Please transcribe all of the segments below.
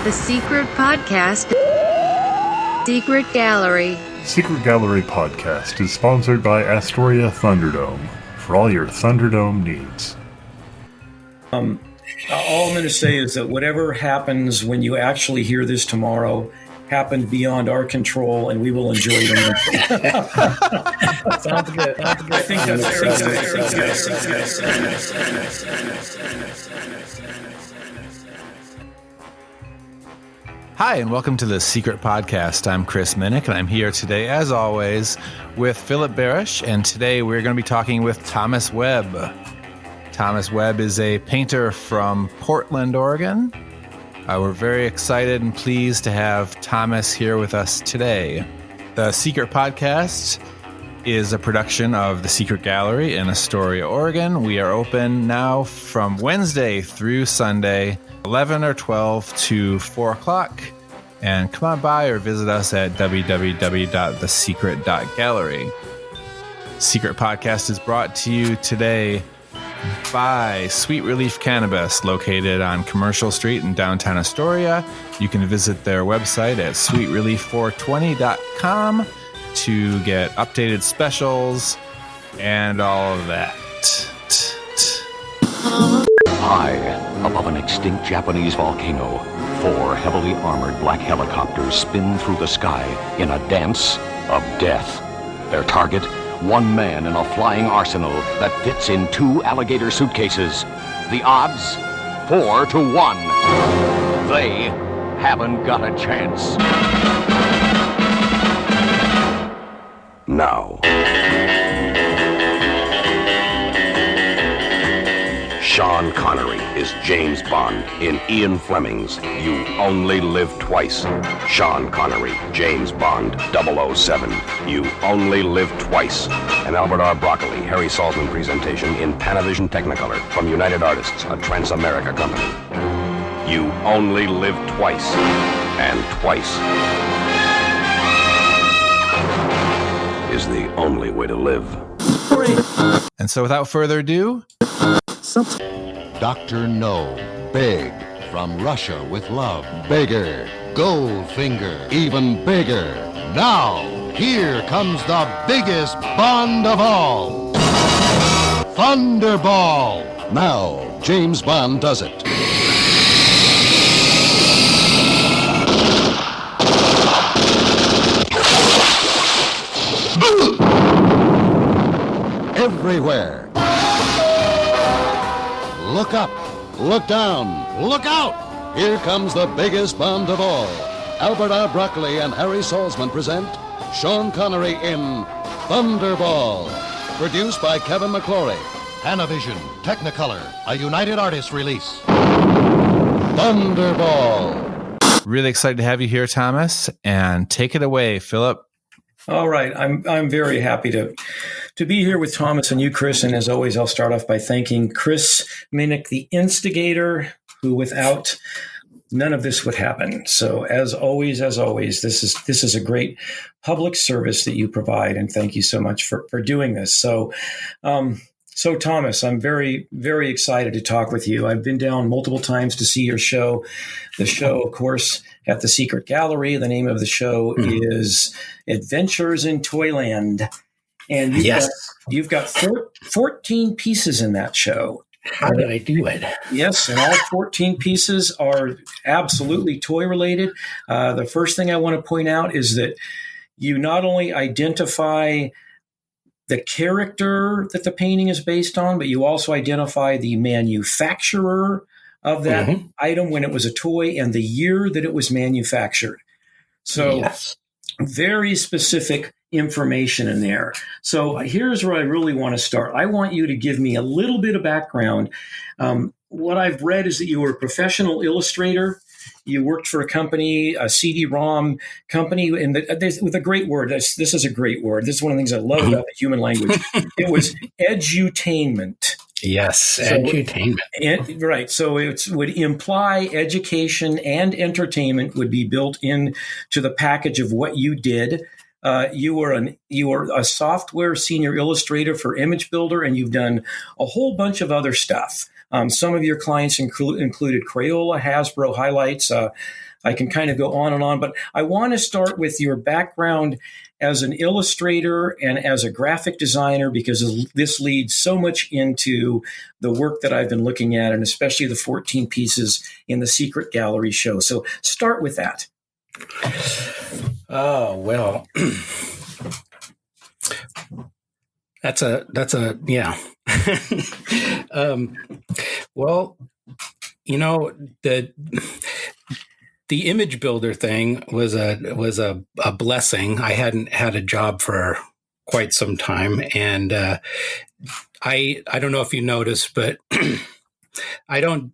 The Secret Podcast. Secret Gallery. Secret Gallery Podcast is sponsored by Astoria Thunderdome for all your Thunderdome needs. All I'm going to say is that whatever happens when you actually hear this tomorrow happened beyond our control, and we will enjoy it. Sounds good. I think Hi, and welcome to the Secret Podcast. I'm Chris Minnick, and I'm here today, as always, with Philip Barish, and today we're going to be talking with Thomas Webb. Thomas Webb is a painter from Portland, Oregon. We're very excited and pleased to have Thomas here with us today. The Secret Podcast is a production of the Secret Gallery in Astoria, Oregon. We are open now from Wednesday through Sunday, 11 or 12 to 4 o'clock. And come on by or visit us at www.thesecret.gallery. Secret Podcast is brought to you today by Sweet Relief Cannabis, located on Commercial Street in downtown Astoria. You can visit their website at sweetrelief420.com to get updated specials and all of that. High above an extinct Japanese volcano, 4 heavily armored black helicopters spin through the sky in a dance of death. Their target, one man in a flying arsenal that fits in 2 alligator suitcases. The odds, 4 to 1. They haven't got a chance. Now, Sean Connery is James Bond in Ian Fleming's You Only Live Twice. Sean Connery, James Bond, 007. You Only Live Twice. An Albert R. Broccoli, Harry Saltzman presentation in Panavision Technicolor from United Artists, a Transamerica company. You only live twice, and twice is the only way to live. And so without further ado, Dr. No, big, from Russia with love, bigger, Goldfinger, even bigger. Now, here comes the biggest Bond of all, Thunderball. Now, James Bond does it. Everywhere. Look up, look down, look out! Here comes the biggest Bond of all. Albert R. Broccoli and Harry Saltzman present Sean Connery in Thunderball. Produced by Kevin McClory. Panavision, Technicolor, a United Artists release. Thunderball. really excited to have you here, Thomas, and take it away, Philip. All right. I'm very happy to be here with Thomas and you, Chris. And as always, I'll start off by thanking Chris Minnick, the instigator, who without none of this would happen. So as always, this is a great public service that you provide. And thank you so much for doing this. So Thomas, I'm very, very excited to talk with you. I've been down multiple times to see your show. The show, of course, at the Secret Gallery. The name of the show is Adventures in Toyland. And you've got 14 pieces in that show. How did I do it? Yes, and all 14 pieces are absolutely toy related. The first thing I want to point out is that you not only identify the character that the painting is based on, but you also identify the manufacturer of that item when it was a toy and the year that it was manufactured. So very specific information in there. So here's where I really want to start. I want you to give me a little bit of background. What I've read is that you were a professional illustrator. You worked for a company, a CD-ROM company, with a great word. This is a great word. This is one of the things I love about the human language. It was edutainment. Yes, edutainment. Right. So it would imply education and entertainment would be built in to the package of what you did. You were a software senior illustrator for Image Builder, and you've done a whole bunch of other stuff. Some of your clients included Crayola, Hasbro, Highlights. I can kind of go on and on, but I want to start with your background as an illustrator and as a graphic designer, because this leads so much into the work that I've been looking at, and especially the 14 pieces in the Secret Gallery show. So start with that. Oh, well, that's a, yeah. Well, the image builder thing was a blessing. I hadn't had a job for quite some time, and I don't know if you noticed, but I don't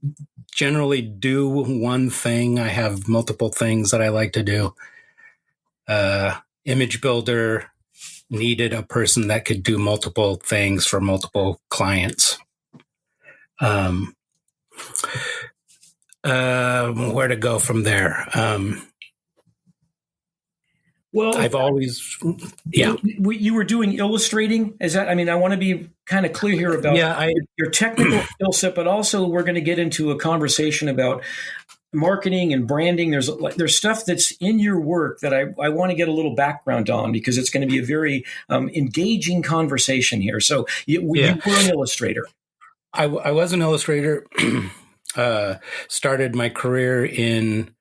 generally do one thing. I have multiple things that I like to do. Image builder needed a person that could do multiple things for multiple clients. Where to go from there? Well, I've always, yeah. You were doing illustrating. Is that? I mean, I want to be kind of clear here about your technical skill set, but also we're going to get into a conversation about marketing and branding. There's stuff that's in your work that I want to get a little background on, because it's going to be a very engaging conversation here. So you were an illustrator. I was an illustrator. Started my career in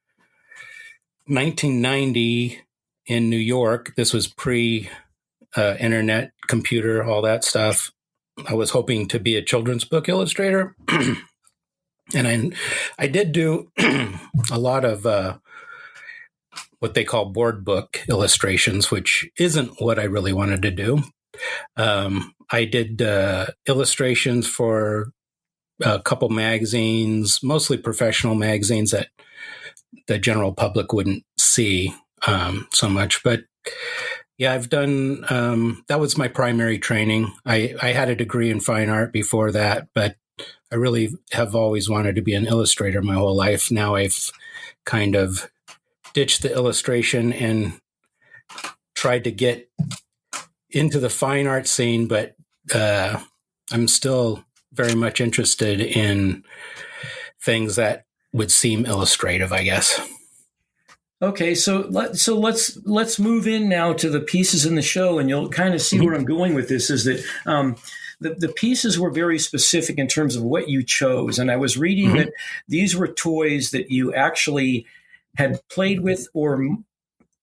1990 in New York. This was pre-internet, computer, all that stuff. I was hoping to be a children's book illustrator. And I did do a lot of what they call board book illustrations, which isn't what I really wanted to do. I did illustrations for a couple magazines, mostly professional magazines that the general public wouldn't see so much. But yeah, I've done, that was my primary training. I had a degree in fine art before that, but I really have always wanted to be an illustrator my whole life. Now I've kind of ditched the illustration and tried to get into the fine art scene, but I'm still very much interested in things that would seem illustrative, I guess. Okay, so let's move in now to the pieces in the show, and you'll kind of see where I'm going with this. Is that the pieces were very specific in terms of what you chose, and I was reading that these were toys that you actually had played with, or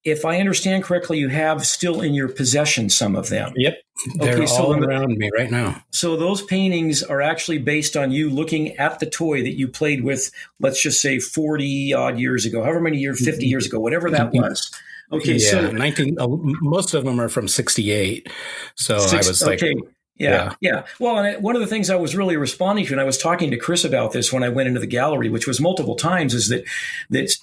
if I understand correctly, you have still in your possession some of them. Yep. They're all around me right now. So those paintings are actually based on you looking at the toy that you played with, let's just say 40 odd years ago, however many years, 50 years ago, whatever that was. Okay. Yeah, so most of them are from 68. So I was like, okay. Yeah. Well, and one of the things I was really responding to, and I was talking to Chris about this when I went into the gallery, which was multiple times, is that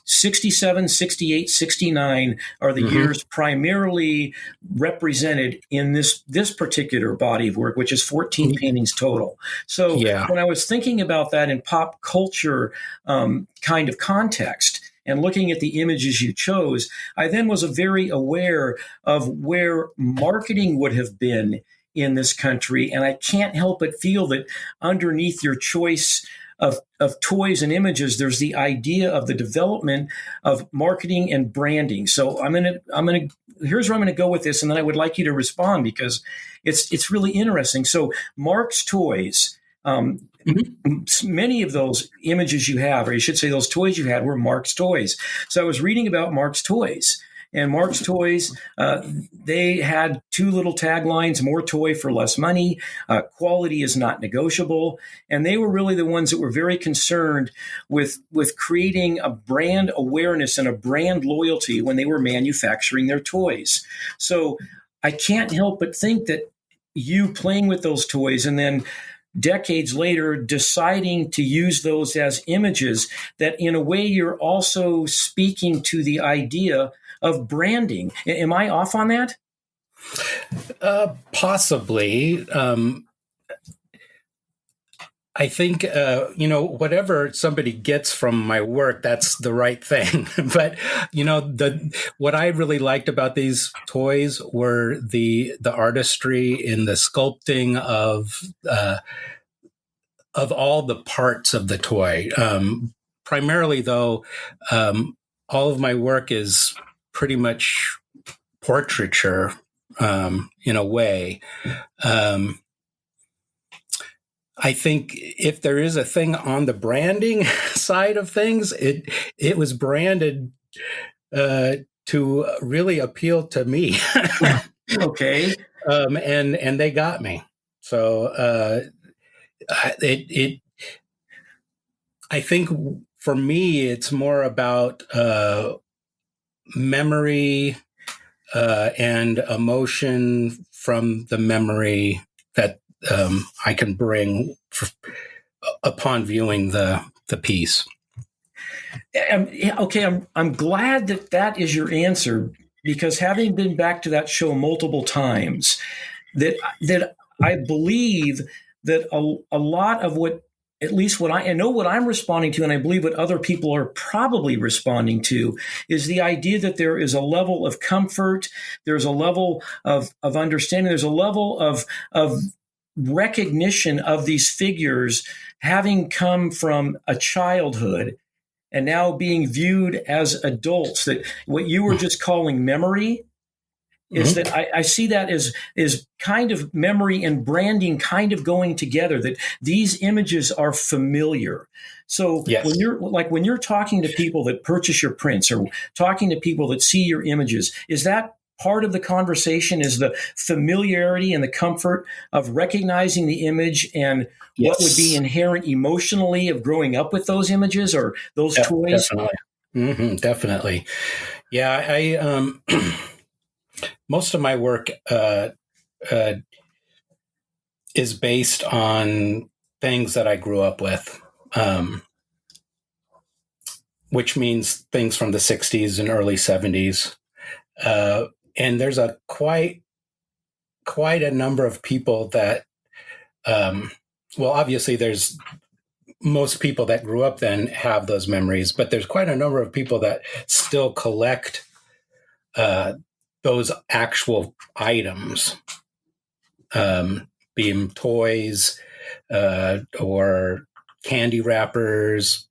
67, 68, 69 are the years primarily represented in this particular body of work, which is 14 paintings total. So when I was thinking about that in pop culture kind of context, and looking at the images you chose, I then was very aware of where marketing would have been in this country. And I can't help but feel that underneath your choice of toys and images, there's the idea of the development of marketing and branding. So here's where I'm going to go with this. And then I would like you to respond, because it's really interesting. So Mark's Toys, many of those images you have, or you should say those toys you had, were Mark's Toys. So I was reading about Mark's Toys. And Mark's Toys, they had two little taglines: more toy for less money, quality is not negotiable. And they were really the ones that were very concerned with creating a brand awareness and a brand loyalty when they were manufacturing their toys. So I can't help but think that you playing with those toys and then decades later deciding to use those as images, that in a way you're also speaking to the idea of branding. Am I off on that? Possibly. I think, whatever somebody gets from my work, that's the right thing. But, what I really liked about these toys were the artistry in the sculpting of of all the parts of the toy. Primarily, though, all of my work is pretty much portraiture in a way. I think if there is a thing on the branding side of things, it was branded to really appeal to me. Okay. And they got me. So I think for me, it's more about memory and emotion from the memory that I can bring upon viewing the piece. Okay, I'm glad that is your answer, because having been back to that show multiple times, that I believe that a lot of what, at least what I know what I'm responding to, and I believe what other people are probably responding to, is the idea that there is a level of comfort, there's a level of understanding, there's a level of recognition of these figures having come from a childhood and now being viewed as adults, that what you were just calling memory is that I see that as kind of memory and branding kind of going together, that these images are familiar. So yes. when you're talking to people that purchase your prints or talking to people that see your images, is that part of the conversation, is the familiarity and the comfort of recognizing the image and yes. what would be inherent emotionally of growing up with those images or those toys? Definitely. Definitely. Yeah. I most of my work is based on things that I grew up with, which means things from the 60s and early 70s. And there's quite a number of people that, well, obviously there's most people that grew up then have those memories, but there's quite a number of people that still collect those actual items, being toys or candy wrappers,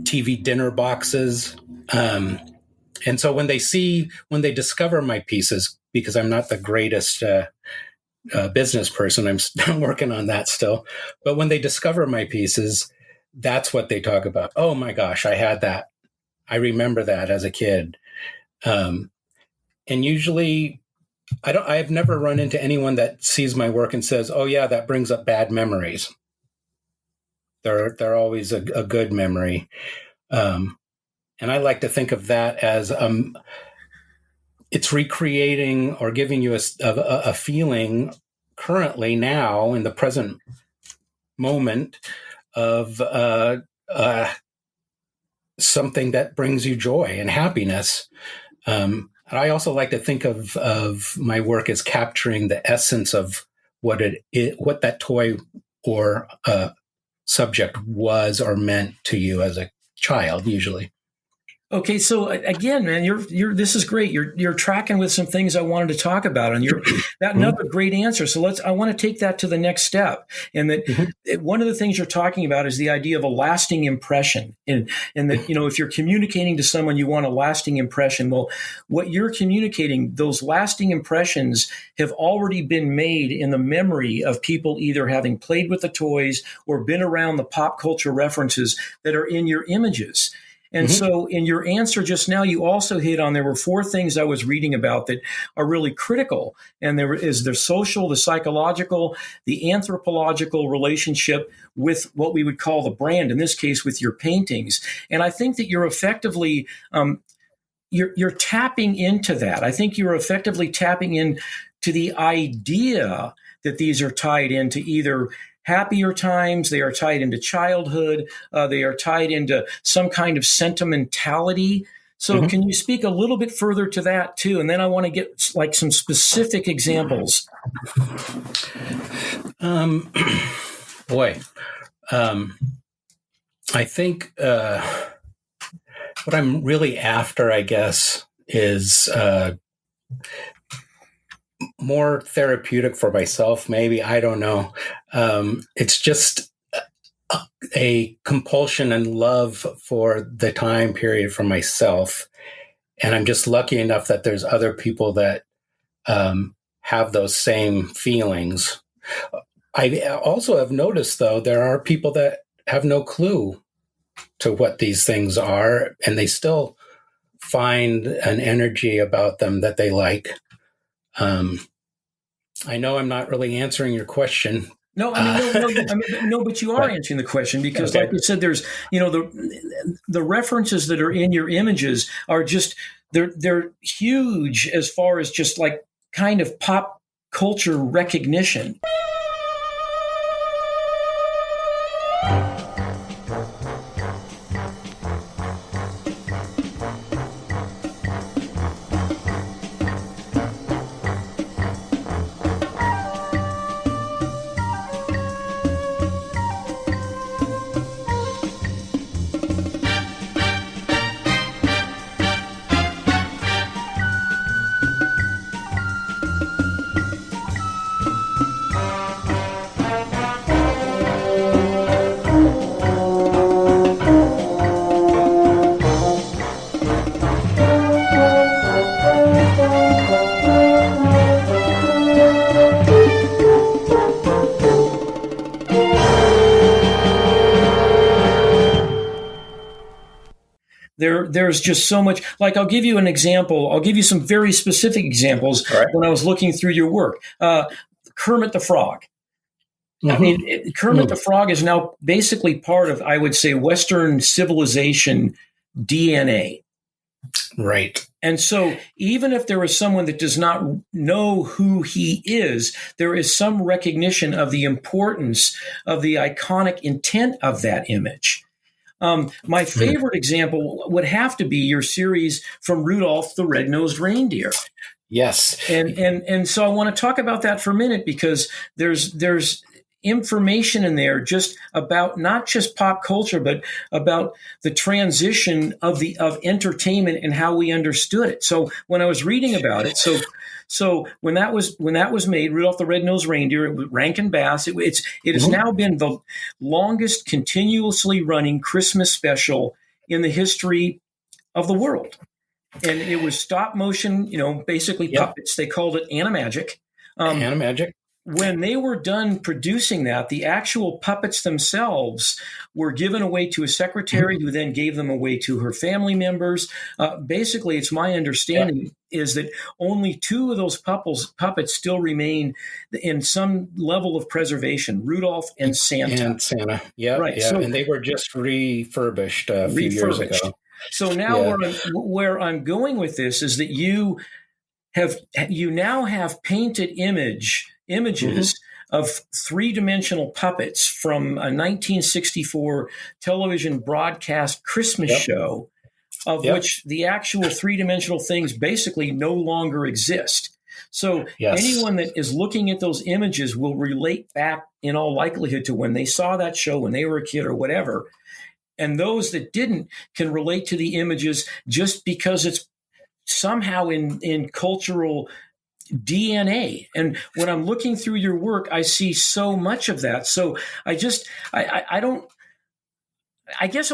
TV dinner boxes. And so when they discover my pieces, because I'm not the greatest business person, I'm working on that still. But when they discover my pieces, that's what they talk about. Oh my gosh, I had that. I remember that as a kid. And usually I've never run into anyone that sees my work and says, oh yeah, that brings up bad memories. They're always a good memory. And I like to think of that as it's recreating or giving you a feeling currently now in the present moment of something that brings you joy and happiness. And I also like to think of my work as capturing the essence of what that toy or subject was or meant to you as a child, usually. Okay, so again, man, you're this is great. You're tracking with some things I wanted to talk about, and that another great answer. So I want to take that to the next step. And that one of the things you're talking about is the idea of a lasting impression, and that if you're communicating to someone, you want a lasting impression. Well, what you're communicating, those lasting impressions have already been made in the memory of people either having played with the toys or been around the pop culture references that are in your images. And so in your answer just now, you also hit on, there were 4 things I was reading about that are really critical. And there is the social, the psychological, the anthropological relationship with what we would call the brand, in this case with your paintings. And I think that you're effectively, you're tapping into that. I think you're effectively tapping into the idea that these are tied into either happier times, they are tied into childhood, they are tied into some kind of sentimentality. So can you speak a little bit further to that too? And then I want to get like some specific examples. I think what I'm really after, I guess, is more therapeutic for myself, maybe. I don't know. It's just a compulsion and love for the time period for myself. And I'm just lucky enough that there's other people that have those same feelings. I also have noticed, though, there are people that have no clue to what these things are, and they still find an energy about them that they like. I know I'm not really answering your question. No, no, but you are answering the question because, like you said, there's, the references that are in your images are just they're huge as far as just like kind of pop culture recognition. There's just so much. Like, I'll give you an example. I'll give you some very specific examples when I was looking through your work. Kermit the Frog. Mm-hmm. I mean, Kermit the Frog is now basically part of, I would say, Western civilization DNA. Right. And so even if there is someone that does not know who he is, there is some recognition of the importance of the iconic intent of that image. My favorite example would have to be your series from Rudolph the Red-Nosed Reindeer. Yes. And so I want to talk about that for a minute because there's information in there just about not just pop culture, but about the transition of entertainment and how we understood it. So when I was reading about it, so when that was made, Rudolph the Red-Nosed Reindeer, it was Rankin Bass. It has now been the longest continuously running Christmas special in the history of the world. And it was stop motion, basically puppets. They called it Animagic. Animagic. When they were done producing that, the actual puppets themselves were given away to a secretary who then gave them away to her family members. Basically, it's my understanding is that only two of those puppets still remain in some level of preservation, Rudolph and Santa. Right. Yeah. So, and they were just refurbished a few years ago. So now where I'm going with this is that you now have painted images of three-dimensional puppets from a 1964 television broadcast Christmas show, of which the actual three-dimensional things basically no longer exist. So anyone that is looking at those images will relate back in all likelihood to when they saw that show when they were a kid or whatever. And those that didn't can relate to the images just because it's somehow in cultural DNA. And when I'm looking through your work, I see so much of that. So I guess what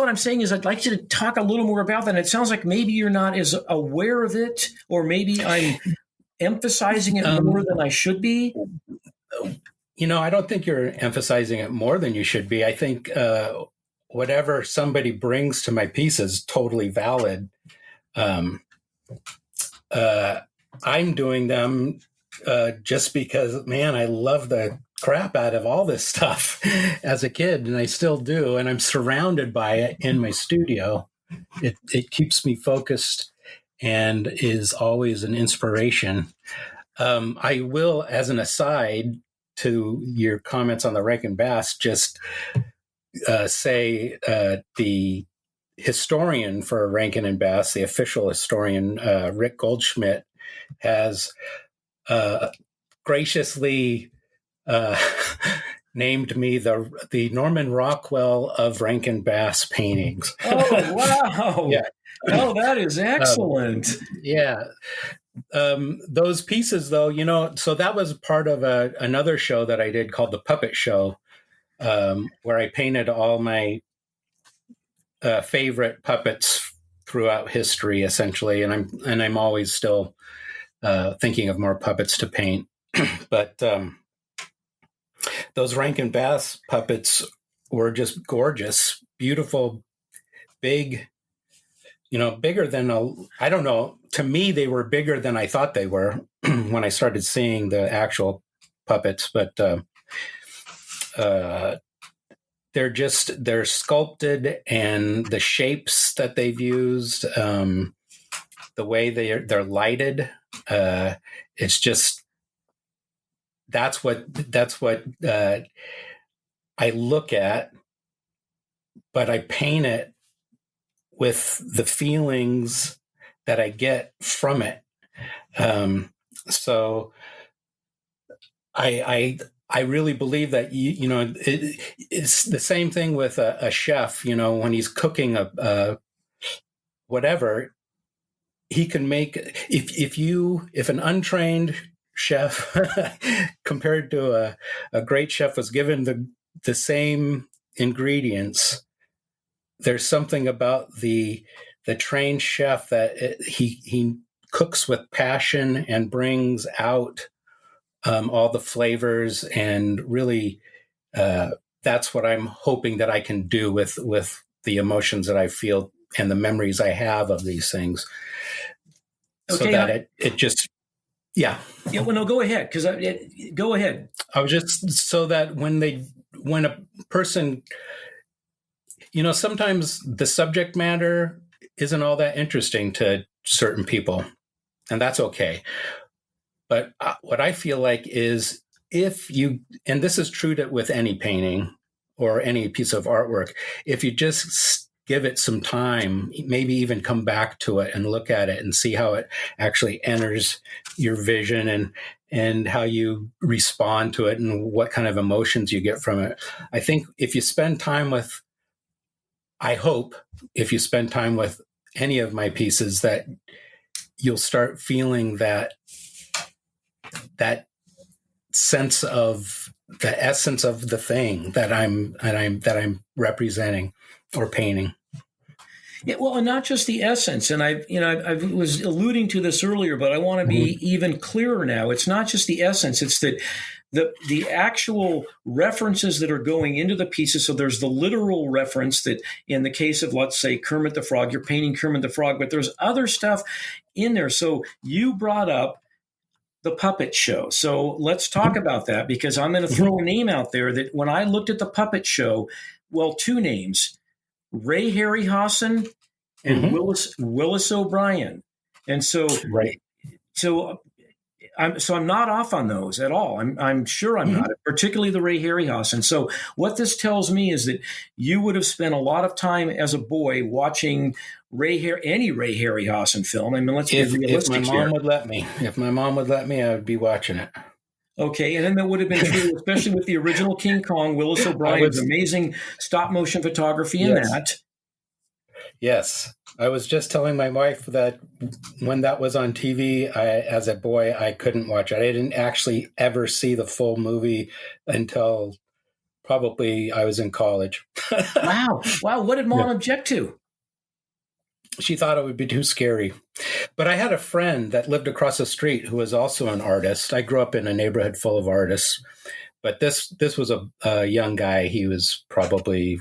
I'm saying is I'd like you to talk a little more about that. And it sounds like maybe you're not as aware of it, or maybe I'm emphasizing it more than I should be. I don't think you're emphasizing it more than you should be. I think whatever somebody brings to my piece is totally valid. I'm doing them just because, man, I love the crap out of all this stuff as a kid, and I still do, and I'm surrounded by it in my studio. It keeps me focused and is always an inspiration. I will, as an aside to your comments on the Rankin Bass, just say the historian for Rankin and Bass, the official historian, Rick Goldschmidt, has graciously named me the Norman Rockwell of Rankin Bass paintings. Oh, wow. Yeah. Oh, that is excellent. those pieces, though, so that was part of another show that I did called The Puppet Show, where I painted all my favorite puppets throughout history, essentially, and I'm always still thinking of more puppets to paint. But those Rankin Bass puppets were just gorgeous, beautiful, big. Bigger than I don't know. To me, they were bigger than I thought they were when I started seeing the actual puppets. But they're sculpted, and the shapes that they've used, the way they're lighted, it's just that's what I look at, but I paint it with the feelings that I get from it. So I really believe that it's the same thing with a chef. When he's cooking a whatever, he can make if an untrained chef compared to a great chef was given the same ingredients. There's something about the trained chef that he cooks with passion and brings out all the flavors, and really that's what I'm hoping that I can do with the emotions that I feel and the memories I have of these things. Okay, so that it just yeah. Well, no, go ahead, because go ahead. I was just so that when a person. Sometimes the subject matter isn't all that interesting to certain people, and that's okay. But what I feel like is and this is true with any painting or any piece of artwork, if you just give it some time, maybe even come back to it and look at it and see how it actually enters your vision and how you respond to it and what kind of emotions you get from it. I think if you spend time with any of my pieces, that you'll start feeling that sense of the essence of the thing that I'm representing or painting. Yeah, well, and not just the essence. And I was alluding to this earlier, but I want to be even clearer now. It's not just the essence; it's that the actual references that are going into the pieces. So there's the literal reference that, in the case of, let's say, Kermit the Frog, you're painting Kermit the Frog, but there's other stuff in there. So you brought up the puppet show. So let's talk about that, because I'm going to throw a name out there that when I looked at the puppet show, well, two names, Ray Harryhausen and Willis O'Brien. And so, right. So I'm not off on those at all. I'm sure I'm not, particularly the Ray Harryhausen. So what this tells me is that you would have spent a lot of time as a boy watching any Ray Harryhausen film. I mean, let's be realistic. If my mom would let me, I would be watching it. Okay, and then that would have been true, especially with the original King Kong, Willis O'Brien's amazing stop motion photography in that. Yes. I was just telling my wife that when that was on TV, as a boy, I couldn't watch it. I didn't actually ever see the full movie until probably I was in college. Wow. What did Mom object to? She thought it would be too scary. But I had a friend that lived across the street who was also an artist. I grew up in a neighborhood full of artists. But this was a young guy. He was probably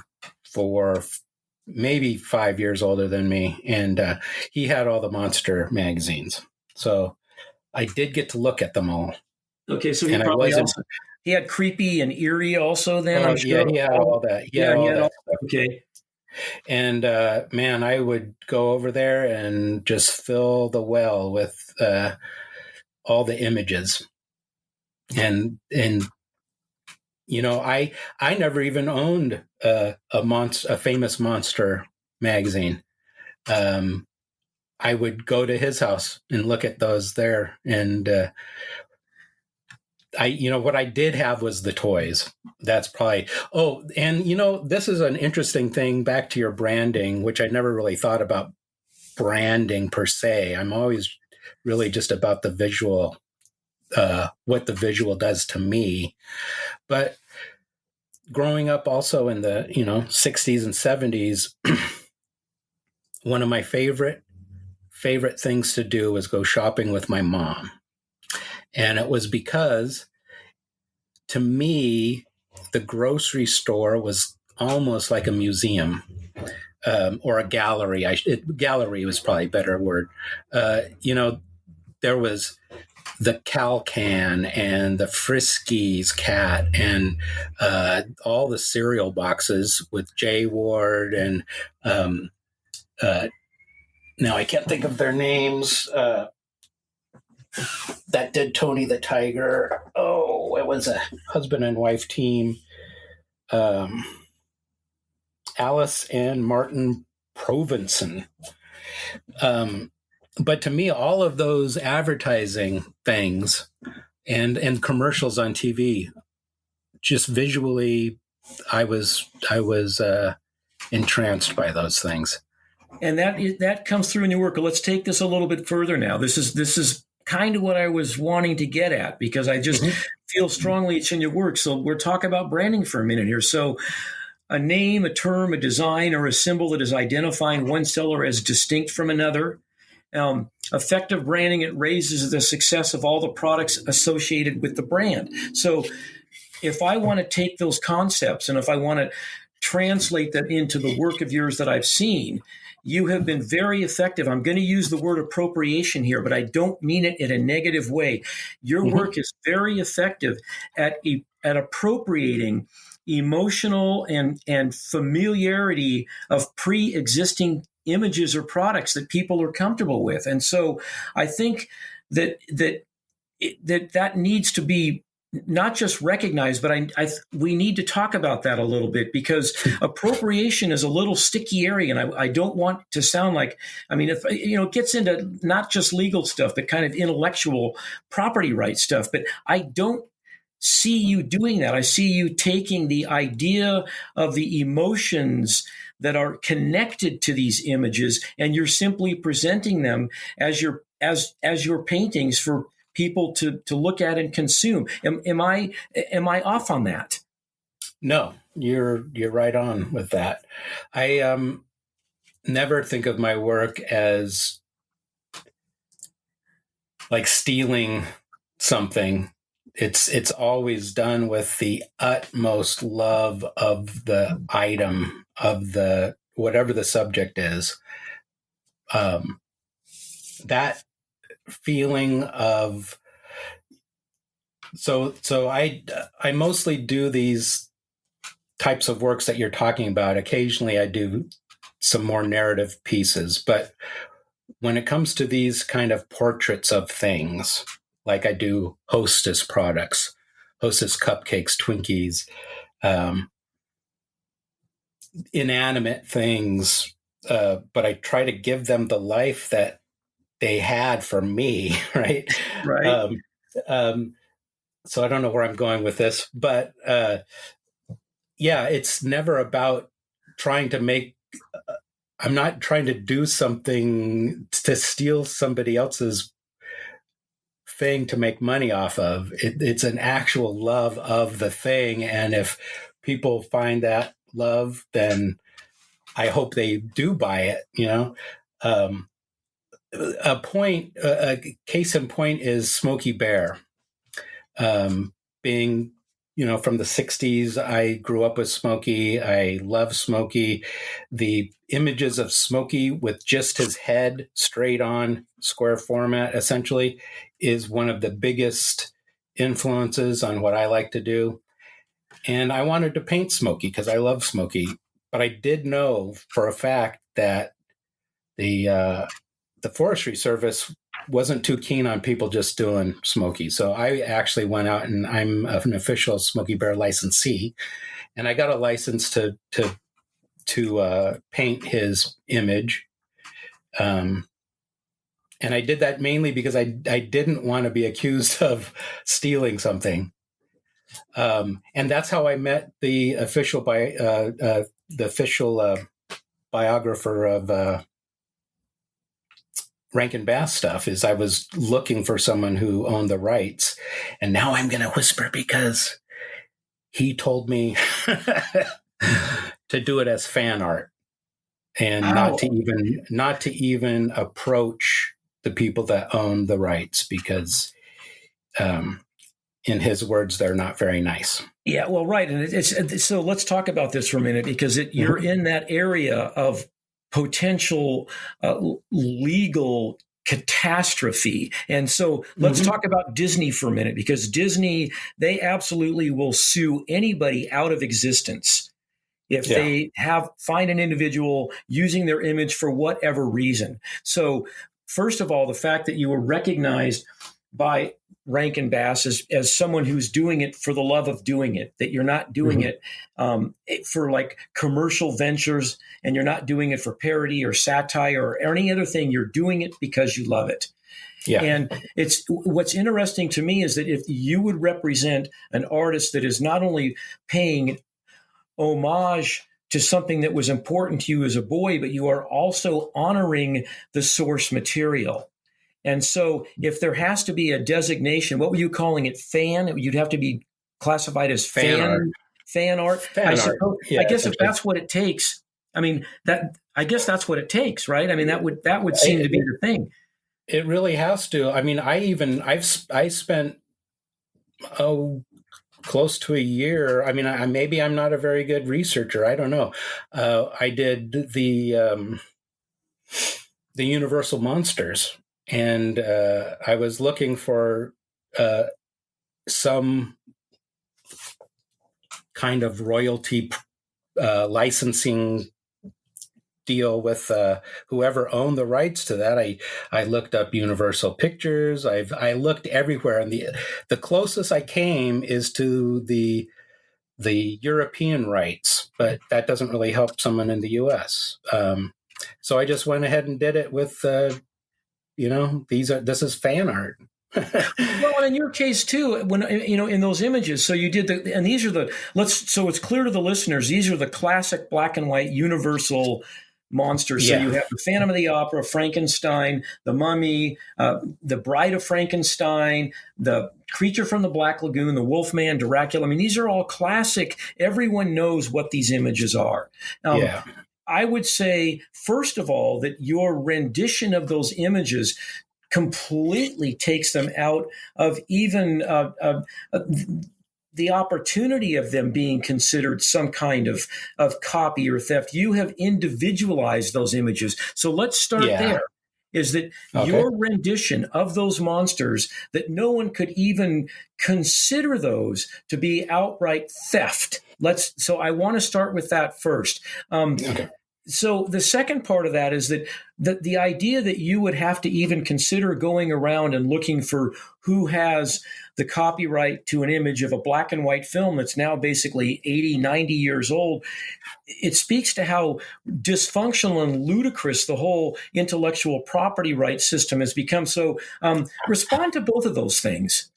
4, maybe 5 years older than me. And he had all the monster magazines. So I did get to look at them all. Okay, so he had Creepy and Eerie also then? I'm sure. Yeah, he had all that. He had all that stuff. Okay. And man, I would go over there and just fill the well with all the images. And I never even owned a famous monster magazine. I would go to his house and look at those there, and what I did have was the toys. That's probably, this is an interesting thing, back to your branding, which I never really thought about branding per se. I'm always really just about the visual, what the visual does to me. But growing up also in the 60s and 70s, one of my favorite things to do was go shopping with my mom. And it was because, to me, the grocery store was almost like a museum, or a gallery. Gallery was probably a better word. There was the Cal Can and the Friskies cat and all the cereal boxes with J Ward and now I can't think of their names. That did Tony the Tiger. Oh, it was a husband and wife team. Alice and Martin Provenson. But to me, all of those advertising things and commercials on TV, just visually, I was entranced by those things. And that comes through in your work. Let's take this a little bit further now. This is kind of what I was wanting to get at, because I just feel strongly it's in your work. So we're talking about branding for a minute here. So a name, a term, a design, or a symbol that is identifying one seller as distinct from another. Effective branding, it raises the success of all the products associated with the brand. So if I want to take those concepts and if I want to translate that into the work of yours that I've seen, you have been very effective. I'm going to use the word appropriation here, but I don't mean it in a negative way. Your work is very effective at appropriating emotional and familiarity of pre-existing images or products that people are comfortable with. And so I think that needs to be not just recognized, but we need to talk about that a little bit, because appropriation is a little sticky area, and I don't want to sound like, if it gets into not just legal stuff, but kind of intellectual property rights stuff. But I don't see you doing that. I see you taking the idea of the emotions that are connected to these images, and you're simply presenting them as your paintings for people to look at and consume. Am I off on that? No, you're right on with that. I never think of my work as like stealing something. It's always done with the utmost love of the item, of the whatever the subject is. That feeling of so I mostly do these types of works that you're talking about. Occasionally I do some more narrative pieces, but when it comes to these kind of portraits of things, like I do Hostess products, Hostess cupcakes, Twinkies, inanimate things, but I try to give them the life that they had for me, right? Right. So I don't know where I'm going with this, but it's never about trying to make. I'm not trying to do something to steal somebody else's thing to make money off of. It's an actual love of the thing, and if people find that love, then I hope they do buy it. A case in point is Smokey Bear. Being, from the 60s, I grew up with Smokey. I love Smokey. The images of Smokey with just his head straight on, square format, essentially, is one of the biggest influences on what I like to do. And I wanted to paint Smokey because I love Smokey. But I did know for a fact that the Forestry Service wasn't too keen on people just doing Smokey. So I actually went out, and I'm an official Smokey Bear licensee, and I got a license to paint his image. And I did that mainly because I didn't want to be accused of stealing something. And that's how I met the official biographer of Rankin Bass stuff is I was looking for someone who owned the rights, and now I'm going to whisper because he told me to do it as fan art and not to even approach the people that own the rights because, in his words, they're not very nice. Yeah, well, right. And so let's talk about this for a minute because you're in that area of potential legal catastrophe. And so let's talk about Disney for a minute because Disney, they absolutely will sue anybody out of existence if they find an individual using their image for whatever reason. So first of all, the fact that you were recognized by Rankin Bass as someone who's doing it for the love of doing it, that you're not doing it for like commercial ventures and you're not doing it for parody or satire or any other thing. You're doing it because you love it. Yeah. And what's interesting to me is that if you would represent an artist that is not only paying homage to something that was important to you as a boy, but you are also honoring the source material. And so if there has to be a designation, what were you calling it? Fan? You'd have to be classified as fan art. I guess if that's what it takes, I guess that's what it takes, right? I mean, that would seem to be the thing. It really has to. I mean, I spent close to a year. I mean, maybe I'm not a very good researcher. I don't know. I did the Universal Monsters. And I was looking for some kind of royalty licensing deal with whoever owned the rights to that. I looked up Universal Pictures. I looked everywhere, and the closest I came is to the European rights, but that doesn't really help someone in the U.S. So I just went ahead and did it with. This is fan art. Well, and in your case too, when in those images, so you did and these are so it's clear to the listeners, these are the classic black and white Universal monsters. So you have the Phantom of the Opera, Frankenstein, the Mummy, the Bride of Frankenstein, the Creature from the Black Lagoon, the Wolfman, Dracula. I mean, these are all classic. Everyone knows what these images are. I would say, first of all, that your rendition of those images completely takes them out of even the opportunity of them being considered some kind of copy or theft. You have individualized those images. So let's start there. Is that your rendition of those monsters, that no one could even consider those to be outright theft. So I want to start with that first. So the second part of that is that the idea that you would have to even consider going around and looking for who has the copyright to an image of a black and white film that's now basically 80, 90 years old, it speaks to how dysfunctional and ludicrous the whole intellectual property rights system has become. So respond to both of those things.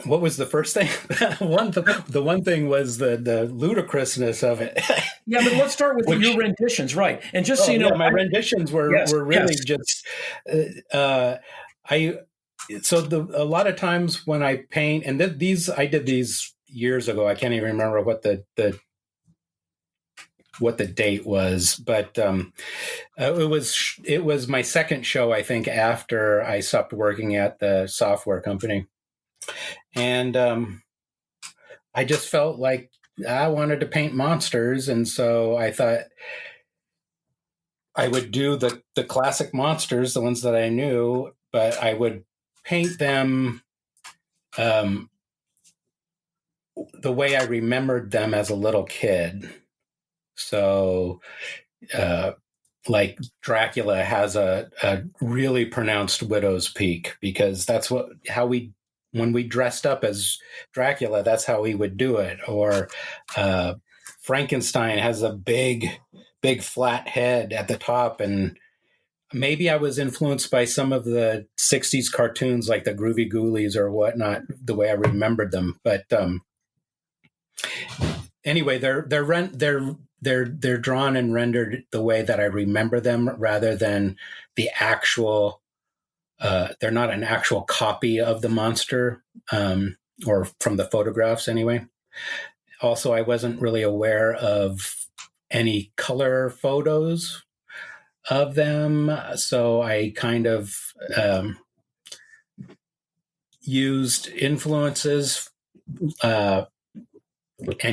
What was the first thing? The one thing was the ludicrousness of it. Yeah, but let's start with your renditions, right? And just so you know, my renditions were really just. A lot of times when I paint, and I did these years ago. I can't even remember what the date was, but it was my second show, I think, after I stopped working at the software company. And I just felt like I wanted to paint monsters. And so I thought I would do the classic monsters, the ones that I knew, but I would paint them the way I remembered them as a little kid. So like Dracula has a really pronounced widow's peak, because that's when we dressed up as Dracula, that's how we would do it. Or Frankenstein has a big flat head at the top. And maybe I was influenced by some of the 60s cartoons like the Groovy Ghoulies or whatnot, the way I remembered them. But anyway, they're they're drawn and rendered the way that I remember them, rather than the actual. They're not an actual copy of the monster, or from the photographs anyway. Also, I wasn't really aware of any color photos of them, so I kind of used influences. And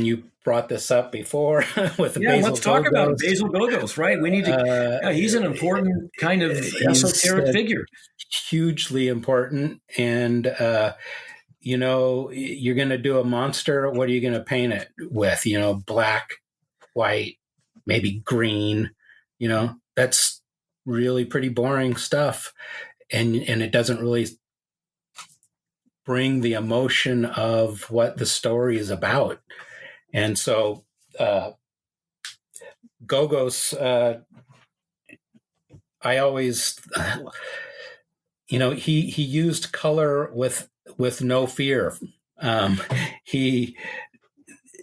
you brought this up before with the Basil let's talk about Gogos. Basil Gogos, right? We need to. He's an important kind of esoteric figure. Hugely important. And, you're going to do a monster. What are you going to paint it with? Black, white, maybe green. That's really pretty boring stuff. And it doesn't really bring the emotion of what the story is about. And so Gogos, I always, he used color with no fear.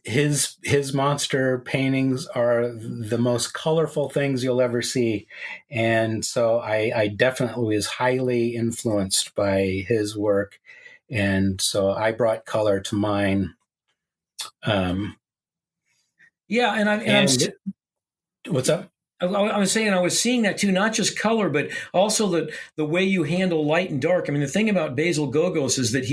His monster paintings are the most colorful things you'll ever see. And so I definitely was highly influenced by his work. And so I brought color to mine. I'm what's up? I was saying I was seeing that too, not just color, but also the way you handle light and dark. I mean, the thing about Basil Gogos is that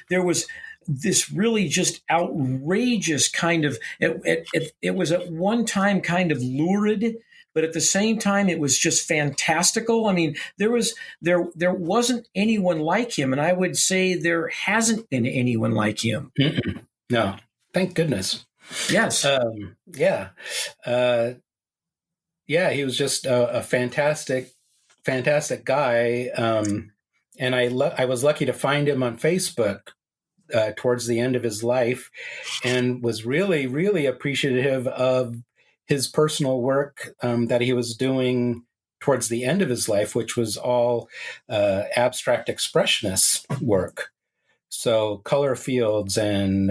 there was this really just outrageous kind of. It was at one time kind of lurid, but at the same time, it was just fantastical. I mean, there wasn't anyone like him, and I would say there hasn't been anyone like him. Mm-mm. No, thank goodness. Yes. He was just a fantastic guy. And I was lucky to find him on Facebook towards the end of his life, and was really, really appreciative of his personal work that he was doing towards the end of his life, which was all abstract expressionist work. So color fields and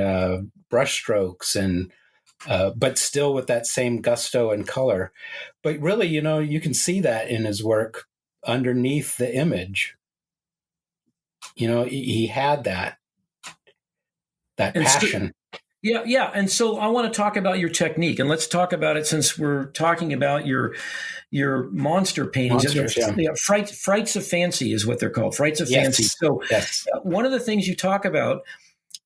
brushstrokes, and but still with that same gusto and color. But really, you can see that in his work underneath the image. He had that passion. Yeah. And so I want to talk about your technique, and let's talk about it since we're talking about your monster paintings. Frights of Fancy is what they're called. Frights of Fancy. So one of the things you talk about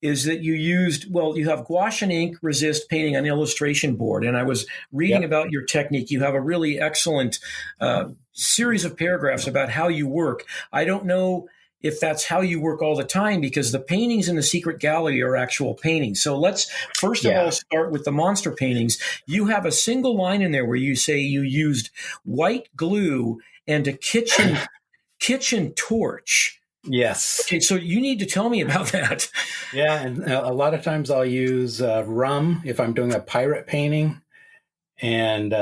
is that you have gouache and ink resist painting on illustration board. And I was reading about your technique. You have a really excellent series of paragraphs about how you work. I don't know if that's how you work all the time, because the paintings in the secret gallery are actual paintings. So let's first of all start with the monster paintings. You have a single line in there where you say you used white glue and a kitchen torch. Yes. Okay, so you need to tell me about that. Yeah, and a lot of times I'll use rum if I'm doing a pirate painting, and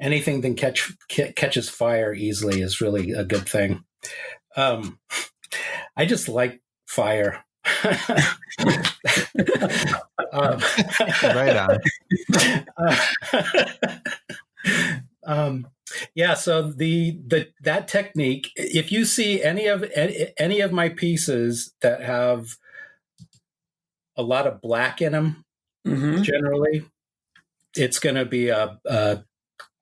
anything that catches fire easily is really a good thing. I just like fire. Right on. So that technique, if you see any of my pieces that have a lot of black in them, generally, it's going to be a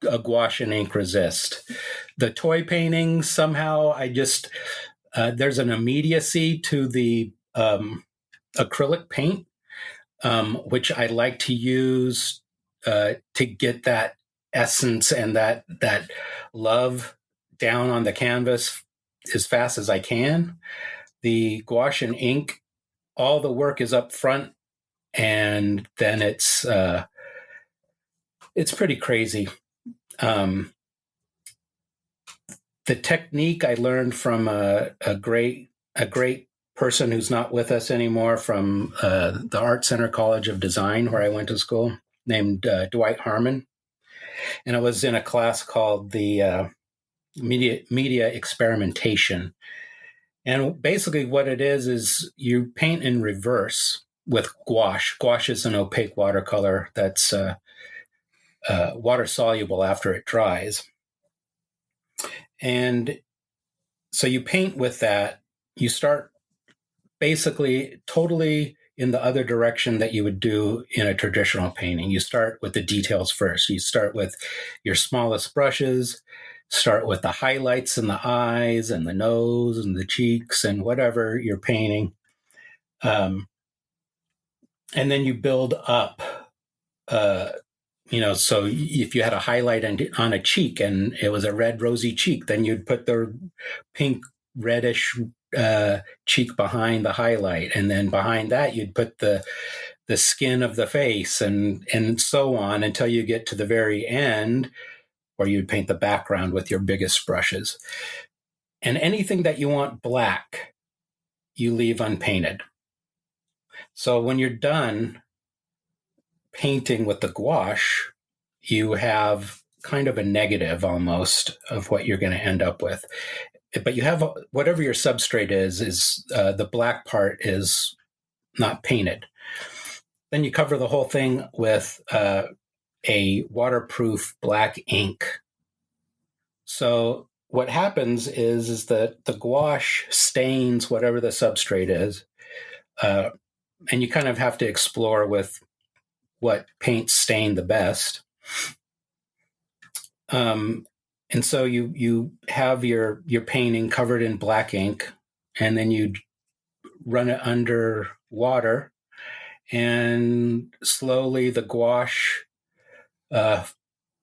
gouache and ink resist. The toy paintings, somehow I just there's an immediacy to the acrylic paint, which I like to use to get that essence and that love down on the canvas as fast as I can. The gouache and ink, all the work is up front, and then it's pretty crazy. The technique I learned from a great person who's not with us anymore, from the Art Center College of Design, where I went to school, named Dwight Harmon. And I was in a class called the media experimentation. And basically what it is you paint in reverse. with gouache. Gouache is an opaque watercolor that's water soluble after it dries. And so you paint with that. You start basically totally in the other direction that you would do in a traditional painting. You start with the details first. You start with your smallest brushes, start with the highlights in the eyes and the nose and the cheeks and whatever you're painting. And then you build up, so if you had a highlight on a cheek and it was a red rosy cheek, then you'd put the pink reddish cheek behind the highlight, and then behind that you'd put the skin of the face, and so on until you get to the very end where you'd paint the background with your biggest brushes. And anything that you want black, you leave unpainted. So when you're done painting with the gouache, you have kind of a negative almost of what you're going to end up with. But you have whatever your substrate is the black part is not painted. Then you cover the whole thing with a waterproof black ink. So what happens is that the gouache stains whatever the substrate is, and you kind of have to explore with what paints stain the best. And so you have your painting covered in black ink, and then you run it under water, and slowly the gouache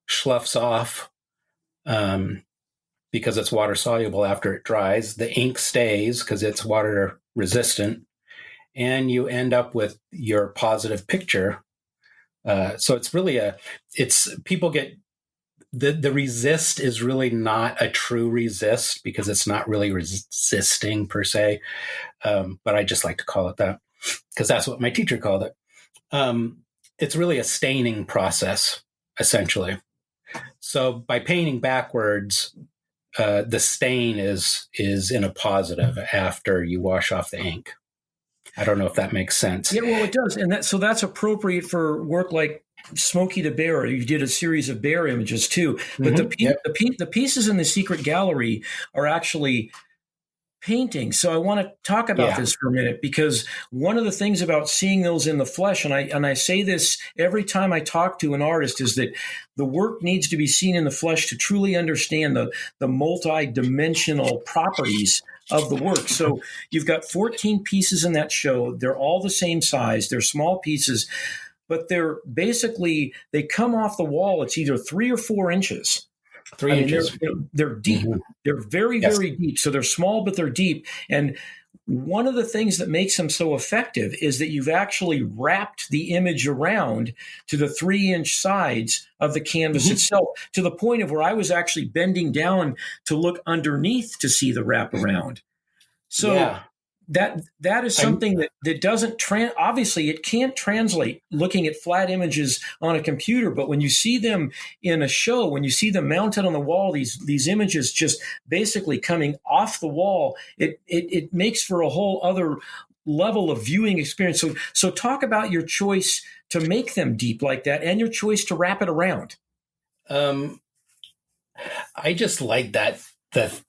sloughs off because it's water soluble after it dries. The ink stays because it's water resistant, and you end up with your positive picture. So it's really people get, the resist is really not a true resist because it's not really resisting per se. But I just like to call it that because that's what my teacher called it. It's really a staining process, essentially. So by painting backwards, the stain is in a positive after you wash off the ink. I don't know if that makes sense. Yeah, well, it does. And that's appropriate for work like Smokey the Bear. You did a series of bear images too. But the pieces in the secret gallery are actually paintings. So I want to talk about this for a minute, because one of the things about seeing those in the flesh, and I say this every time I talk to an artist, is that the work needs to be seen in the flesh to truly understand the multi-dimensional properties of the work. So you've got 14 pieces in that show. They're all the same size. They're small pieces, but they come off the wall. It's either 3 or 4 inches. 3 inches. They're deep. Mm-hmm. They're very, very deep. So they're small, but they're deep. And one of the things that makes them so effective is that you've actually wrapped the image around to the 3-inch sides of the canvas itself, to the point of where I was actually bending down to look underneath to see the wraparound. So that is something that doesn't obviously it can't translate looking at flat images on a computer, but when you see them in a show, when you see them mounted on the wall, these images just basically coming off the wall, it makes for a whole other level of viewing experience. So talk about your choice to make them deep like that and your choice to wrap it around. I just like that it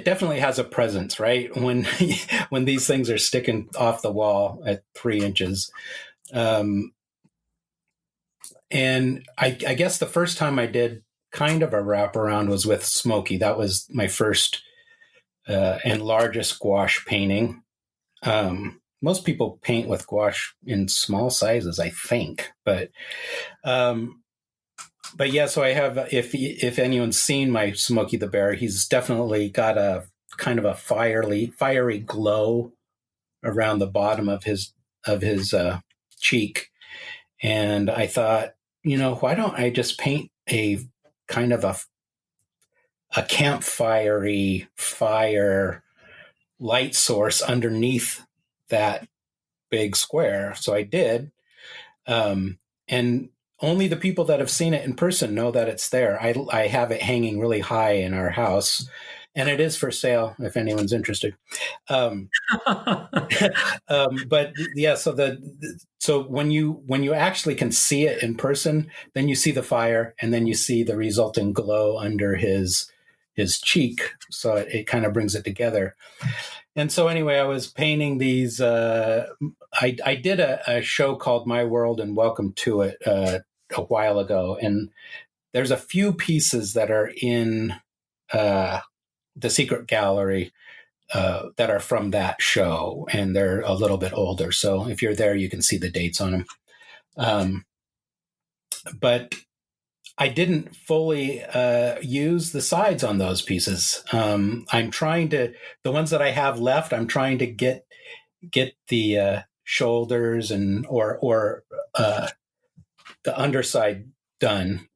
definitely has a presence, right? When these things are sticking off the wall at 3 inches. And I guess the first time I did kind of a wraparound was with Smokey. That was my first and largest gouache painting. Most people paint with gouache in small sizes, I think, but yeah, so I have, if anyone's seen my Smokey the Bear, he's definitely got a kind of a fiery glow around the bottom of his cheek. And I thought, why don't I just paint a kind of a campfire fire light source underneath that big square? So I did. And only the people that have seen it in person know that it's there. I have it hanging really high in our house, and it is for sale if anyone's interested. But yeah, so when you actually can see it in person, then you see the fire, and then you see the resulting glow under his cheek. So it kind of brings it together. And so anyway, I was painting these. I did a show called My World and Welcome to It a while ago, and there's a few pieces that are in the secret gallery that are from that show, and they're a little bit older. So if you're there, you can see the dates on them. But I didn't fully use the sides on those pieces. I'm trying to, the ones that I have left, I'm trying to get the shoulders and or the underside done.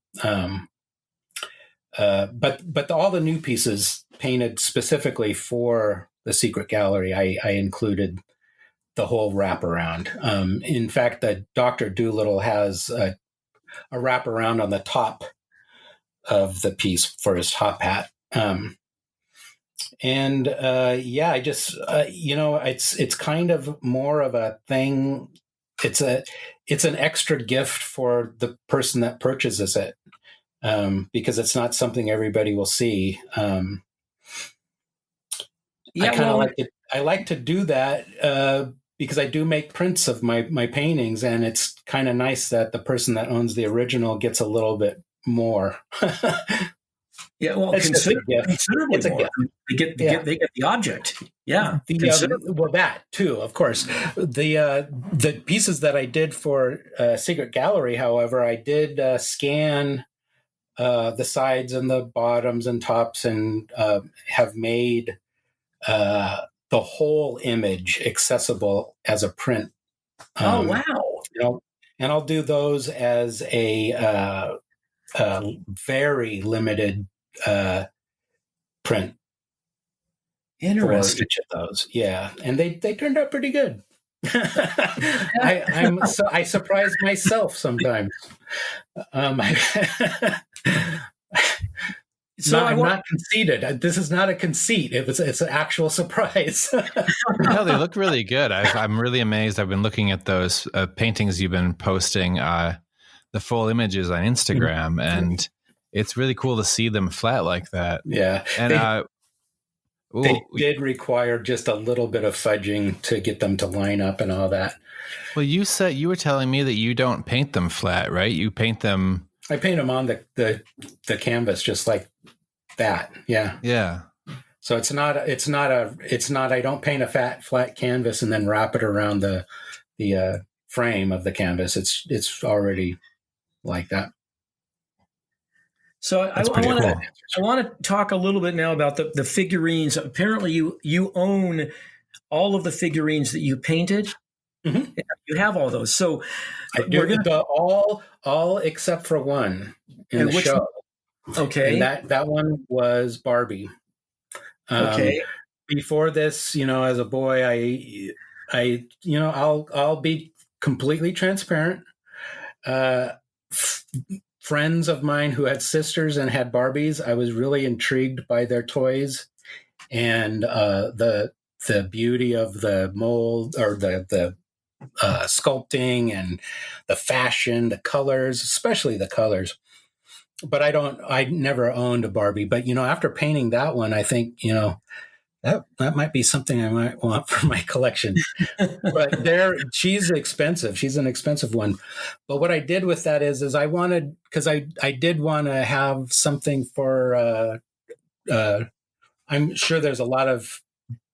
But all the new pieces painted specifically for the secret gallery, I included the whole wraparound. In fact, the Dr. Dolittle has a wraparound on the top of the piece for his top hat. I just, it's kind of more of a thing. It's an extra gift for the person that purchases it. Because it's not something everybody will see. I like to do that because I do make prints of my paintings, and it's kind of nice that the person that owns the original gets a little bit more. Yeah, well, it's considerably more. They get the object. Yeah, that too, of course. The pieces that I did for Secret Gallery, however, I did scan the sides and the bottoms and tops, and have made the whole image accessible as a print. Oh, wow. And I'll do those as a very limited print. Interesting. For each of those. Yeah. And they turned out pretty good. I surprise myself sometimes. I'm not conceited. This is not a conceit. It's an actual surprise. No, they look really good. I'm really amazed. I've been looking at those paintings you've been posting, the full images on Instagram, and it's really cool to see them flat like that. Yeah. And they did require just a little bit of fudging to get them to line up and all that. Well, you were telling me that you don't paint them flat, right? You paint them. I paint them on the canvas just like that. Yeah. Yeah. So it's not. I don't paint a flat canvas and then wrap it around the frame of the canvas. It's already like that. So I want to talk a little bit now about the figurines. Apparently, you own all of the figurines that you painted. Mm-hmm. You have all those. So I do all except for one in the show. Okay, and that one was Barbie. Okay. Before this, as a boy, I'll be completely transparent. Friends of mine who had sisters and had Barbies, I was really intrigued by their toys and the beauty of the mold or the sculpting and the fashion, the colors, especially the colors. But I never owned a Barbie. But, after painting that one, I think, that might be something I might want for my collection. But she's expensive. She's an expensive one. But what I did with that is I wanted, because I did want to have something for, I'm sure there's a lot of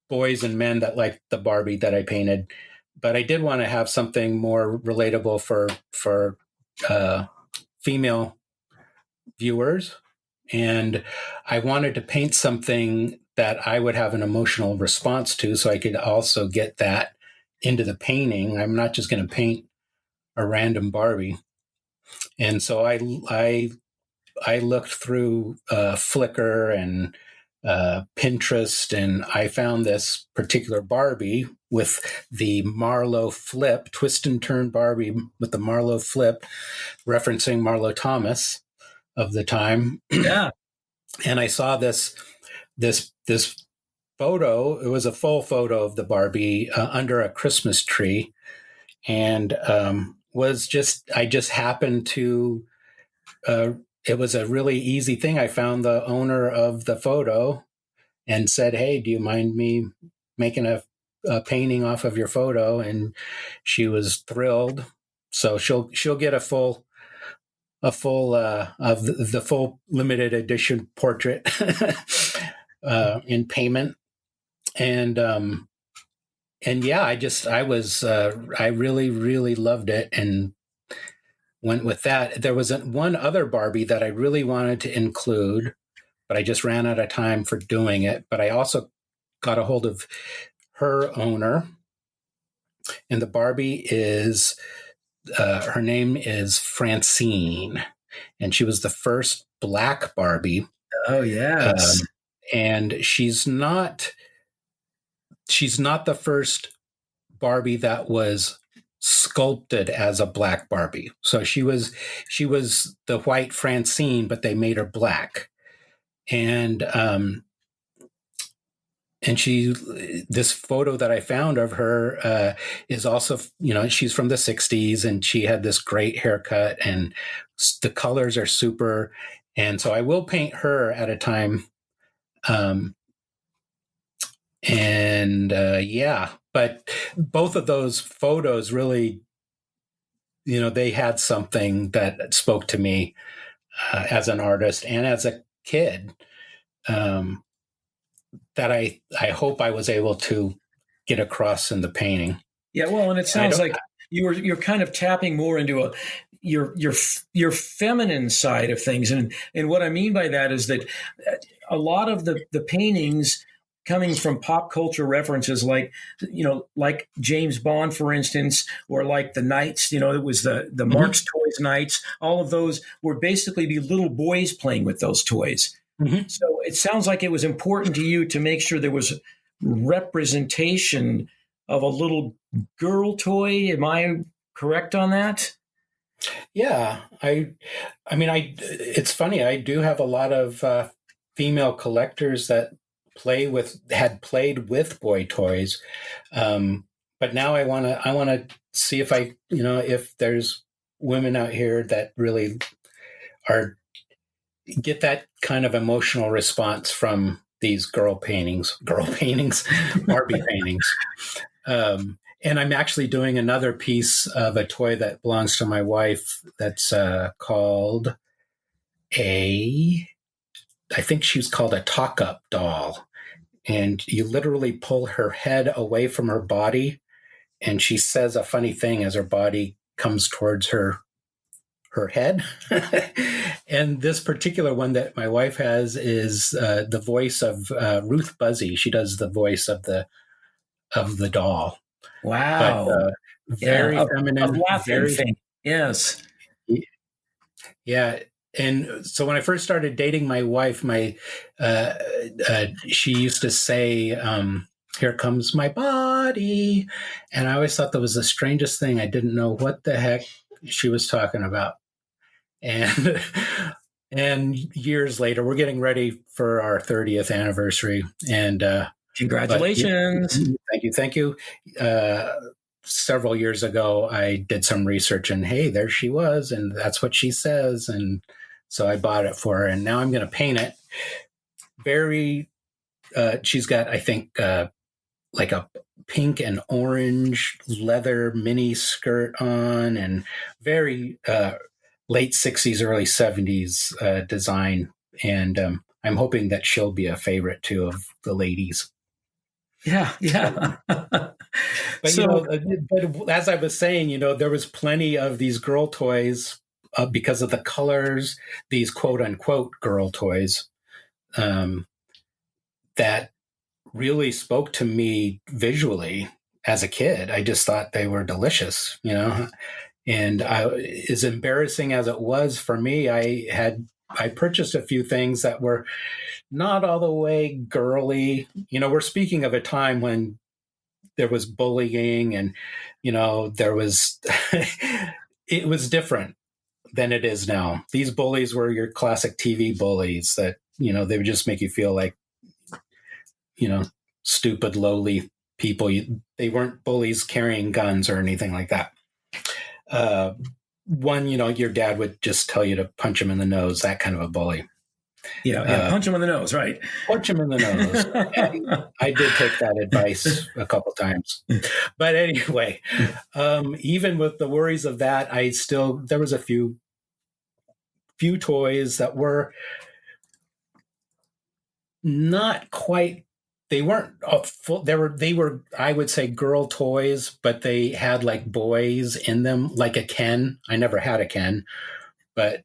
boys and men that like the Barbie that I painted, but I did want to have something more relatable for female viewers. And I wanted to paint something that I would have an emotional response to, so I could also get that into the painting. I'm not just going to paint a random Barbie. And so I looked through Flickr and Pinterest, and I found this particular Barbie with the Marlowe flip, twist and turn Barbie with the Marlowe flip, referencing Marlowe Thomas of the time. Yeah. And I saw this this photo, it was a full photo of the Barbie under a Christmas tree, and I just happened to. It was a really easy thing. I found the owner of the photo and said, "Hey, do you mind me making a painting off of your photo?" And she was thrilled. So she'll get a full of the full limited edition portrait in payment. And yeah, I really, really loved it and went with that. There was one other Barbie that I really wanted to include, but I just ran out of time for doing it. But I also got a hold of her owner, and the Barbie is, her name is Francine, and she was the first Black Barbie. Oh, yes. And she's not the first Barbie that was sculpted as a Black Barbie. So she was the white Francine, but they made her black. And this photo that I found of her is also, she's from the 60s, and she had this great haircut, and the colors are super. And so I will paint her at a time. Yeah, but both of those photos really, they had something that spoke to me as an artist and as a kid, that I hope I was able to get across in the painting. Yeah, well, and it sounds like you're kind of tapping more into your feminine side of things, and what I mean by that is that a lot of the paintings coming from pop culture references, like James Bond, for instance, or like the Knights, it was the Marx Toys Knights. All of those were basically be little boys playing with those toys. Mm-hmm. So it sounds like it was important to you to make sure there was representation of a little girl toy. Am I correct on that? Yeah, I mean, it's funny. I do have a lot of female collectors that had played with boy toys, but now I want to see if if there's women out here that really get that kind of emotional response from these Barbie paintings. And I'm actually doing another piece of a toy that belongs to my wife that's called I think she's called a talk-up doll. And you literally pull her head away from her body, and she says a funny thing as her body comes towards her head. And this particular one that my wife has is the voice of Ruth Buzzy. She does the voice of the doll. Wow. But, very feminine. Very thing. Yes. Yeah. And so when I first started dating my wife, she used to say, "Here comes my body." And I always thought that was the strangest thing. I didn't know what the heck she was talking about. And years later, we're getting ready for our 30th anniversary. And congratulations. Thank you. Several years ago, I did some research, and hey, there she was, and that's what she says. And so I bought it for her, and now I'm going to paint it. She's got, I think, like a pink and orange leather mini skirt on, and very late 60s, early 70s design. And I'm hoping that she'll be a favorite too of the ladies. Yeah. But but as I was saying, there was plenty of these girl toys because of the colors, these quote unquote girl toys, that really spoke to me visually as a kid. I just thought they were delicious, and as embarrassing as it was for me, I purchased a few things that were not all the way girly. We're speaking of a time when there was bullying, and there was it was different than it is now. These bullies were your classic TV bullies that they would just make you feel like stupid, lowly people. They weren't bullies carrying guns or anything like that. One, your dad would just tell you to punch him in the nose, that kind of a bully. Yeah, punch him in the nose, right? Punch him in the nose. I did take that advice a couple times. But anyway, even with the worries of that, there was a few toys that were not quite, they weren't full, they were, I would say, girl toys, but they had like boys in them, like a Ken. I never had a Ken, but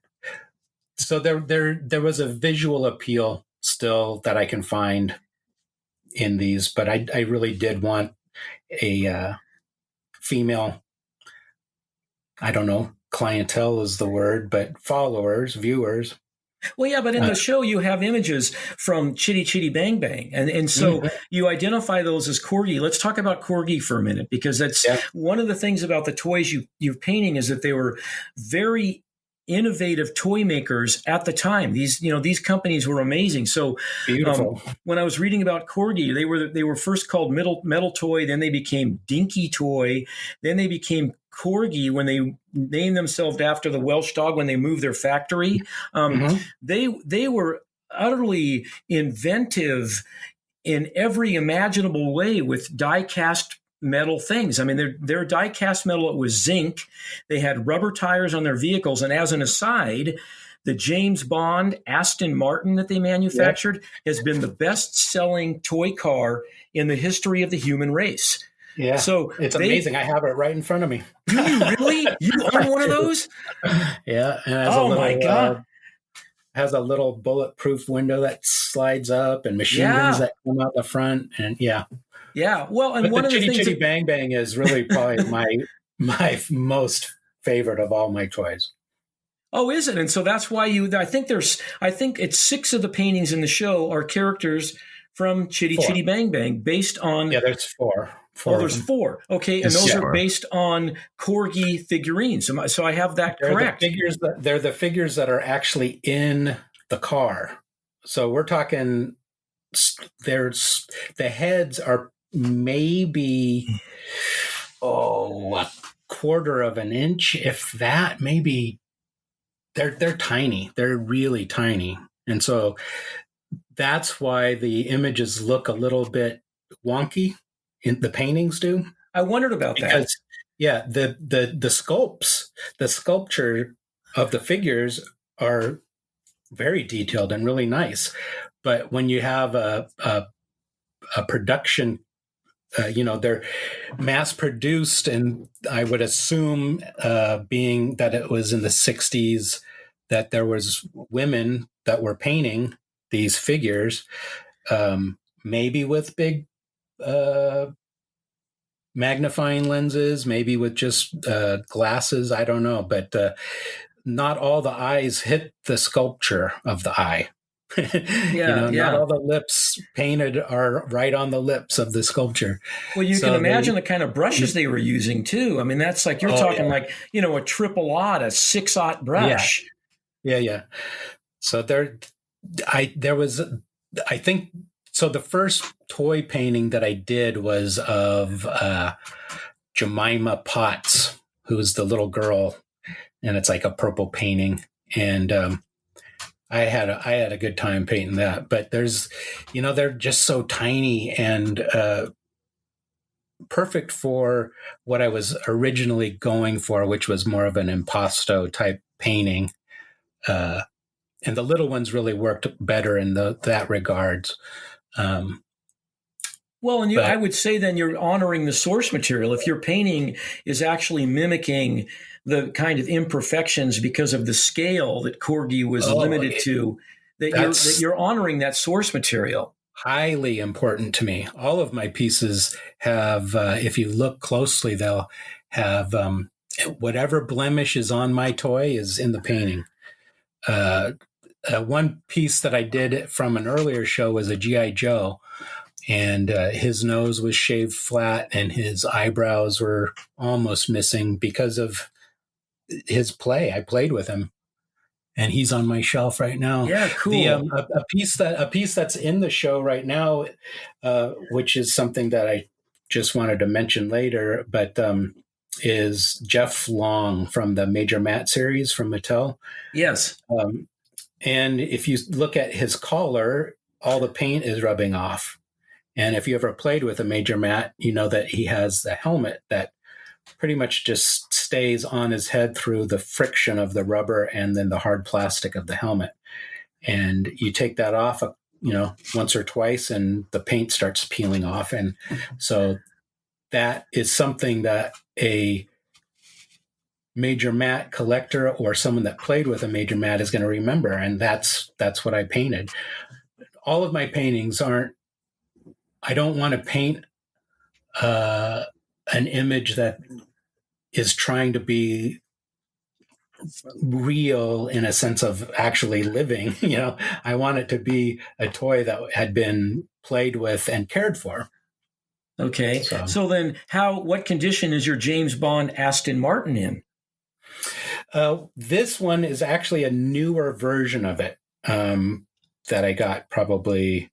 so there was a visual appeal still that I can find in these, but I really did want a female, I don't know, clientele is the word, but followers, viewers. Well, yeah, but in the show you have images from Chitty Chitty Bang Bang, and so you identify those as Corgi. Let's talk about Corgi for a minute, because that's one of the things about the toys you're painting is that they were very innovative toy makers at the time. These companies were amazing. So beautiful. When I was reading about Corgi, they were first called Metal Toy, then they became Dinky Toy, then they became Corgi when they named themselves after the Welsh dog when they moved their factory. They were utterly inventive in every imaginable way with die-cast metal things. I mean, their die-cast metal, it was zinc. They had rubber tires on their vehicles. And as an aside, the James Bond Aston Martin that they manufactured has been the best-selling toy car in the history of the human race. Yeah, so it's amazing. I have it right in front of me. Do you really? You own one of those? Yeah. And my God. Has a little bulletproof window that slides up and machine guns that come out the front. And yeah. Well, and one of the things Chitty Bang Bang is really probably my most favorite of all my toys. Oh, is it? And so that's why I think it's 6 of the paintings in the show are characters from Chitty Chitty Bang Bang based on. Yeah, there's 4. There's 4. Okay, and those are based on Corgi figurines. So I have that correct. They're the figures that are actually in the car. So we're talking. There's the heads are maybe a quarter of an inch, if that. Maybe they're tiny. They're really tiny, and so that's why the images look a little bit wonky. The paintings do. I wondered about that. Yeah, the sculpture of the figures are very detailed and really nice. But when you have a production, they're mass produced, and I would assume, being that it was in the 60s, that there was women that were painting these figures, maybe with big magnifying lenses, maybe with just glasses. I don't know, but not all the eyes hit the sculpture of the eye. Not all the lips painted are right on the lips of the sculpture. Well, you can imagine the kind of brushes they were using too. I mean, that's like, you're talking like, a 0.00, a 6/0 brush. Yeah. So I think, so the first toy painting that I did was of Jemima Potts, who's the little girl, and it's like a purple painting. And I had a good time painting that. But there's, they're just so tiny and perfect for what I was originally going for, which was more of an impasto type painting. And the little ones really worked better in that regards. I would say then you're honoring the source material. If your painting is actually mimicking the kind of imperfections because of the scale that Corgi was limited to, that you're honoring that source material. Highly important to me. All of my pieces have, if you look closely, they'll have whatever blemish is on my toy is in the painting. One piece that I did from an earlier show was a G.I. Joe, and his nose was shaved flat and his eyebrows were almost missing because of his play. I played with him. and he's on my shelf right now. Yeah, cool. A piece that's in the show right now, which is something that I just wanted to mention later, but is Jeff Long from the Major Matt series from Mattel. Yes. And if you look at his collar, all the paint is rubbing off. And if you ever played with a Major Matt, you know that he has the helmet that pretty much just stays on his head through the friction of the rubber and then the hard plastic of the helmet. And you take that off, once or twice, and the paint starts peeling off. And so that is something that a Major Matt collector or someone that played with a Major Matt is going to remember. And that's what I painted. All of my paintings I don't want to paint an image that is trying to be real in a sense of actually living. I want it to be a toy that had been played with and cared for. Okay. So then what condition is your James Bond Aston Martin in? This one is actually a newer version of it that I got probably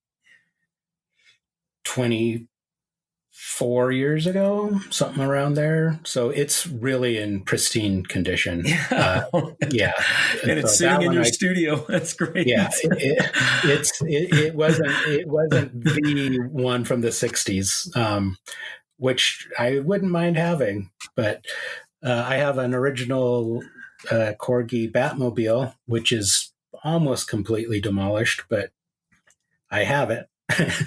24 years ago, something around there. So it's really in pristine condition. Yeah. And it's sitting in your studio. That's great. Yeah. It wasn't the one from the 60s, which I wouldn't mind having, but I have an original Corgi Batmobile, which is almost completely demolished, but I have it.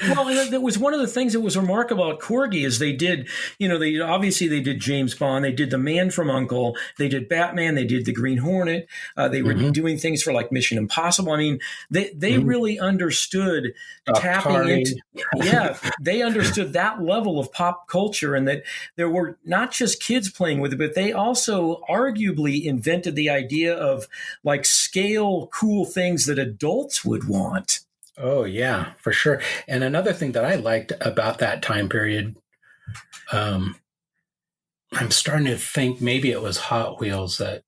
Well, that was one of the things that was remarkable about Corgi is they did James Bond, they did The Man from U.N.C.L.E., they did Batman, they did the Green Hornet, they were doing things for like Mission Impossible. I mean, they really understood tapping into, they understood that level of pop culture, and that there were not just kids playing with it, but they also arguably invented the idea of like scale cool things that adults would want. Oh, yeah, for sure. And another thing that I liked about that time period, I'm starting to think maybe it was Hot Wheels that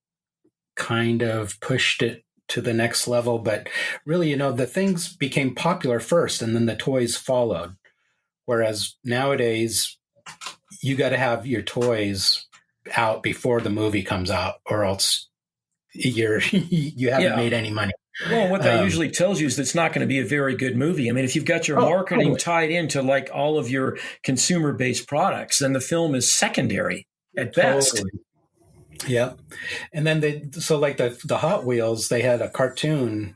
kind of pushed it to the next level. But really, the things became popular first and then the toys followed. Whereas nowadays, you got to have your toys out before the movie comes out, or else you haven't made any money. Well, what that usually tells you is that it's not going to be a very good movie. I mean, if you've got your marketing tied into like all of your consumer-based products, then the film is secondary at best. Yeah. And then the Hot Wheels, they had a cartoon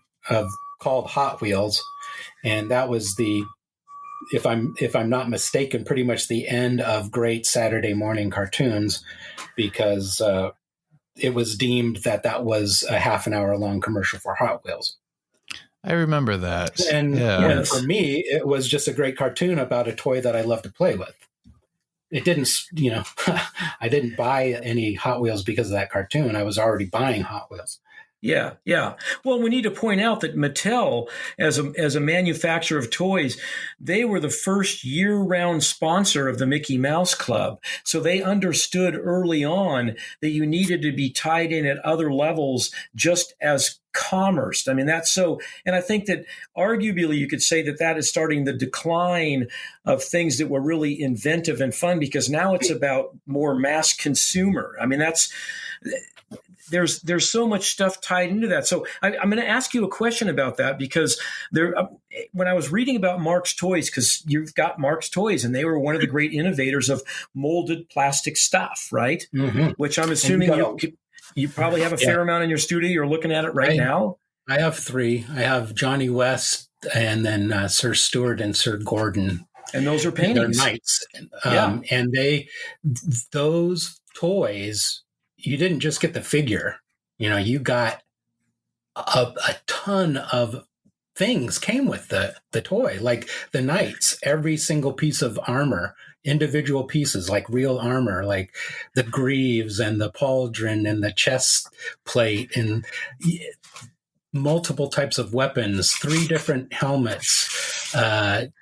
called Hot Wheels, and that was if I'm not mistaken, pretty much the end of great Saturday morning cartoons, because it was deemed that was a half an hour long commercial for Hot Wheels. I remember that. And for me, it was just a great cartoon about a toy that I love to play with. It didn't, I didn't buy any Hot Wheels because of that cartoon. I was already buying Hot Wheels. Yeah, yeah. Well, we need to point out that Mattel, as a manufacturer of toys, they were the first year-round sponsor of the Mickey Mouse Club. So they understood early on that you needed to be tied in at other levels just as commerce. I mean, that's so, and I think that arguably you could say that is starting the decline of things that were really inventive and fun, because now it's about more mass consumer. I mean, there's so much stuff tied into that. So I'm going to ask you a question about that, because when I was reading about Mark's Toys, because you've got Mark's Toys, and they were one of the great innovators of molded plastic stuff, right? Mm-hmm. Which I'm assuming you probably have a fair amount in your studio. You're looking at it right now. I have 3. I have Johnny West, and then Sir Stuart and Sir Gordon. And those are paintings. They're knights. And those toys, you didn't just get the figure, you got a ton of things came with the toy, like the knights, every single piece of armor, individual pieces, like real armor, like the greaves and the pauldron and the chest plate and multiple types of weapons, 3 different helmets.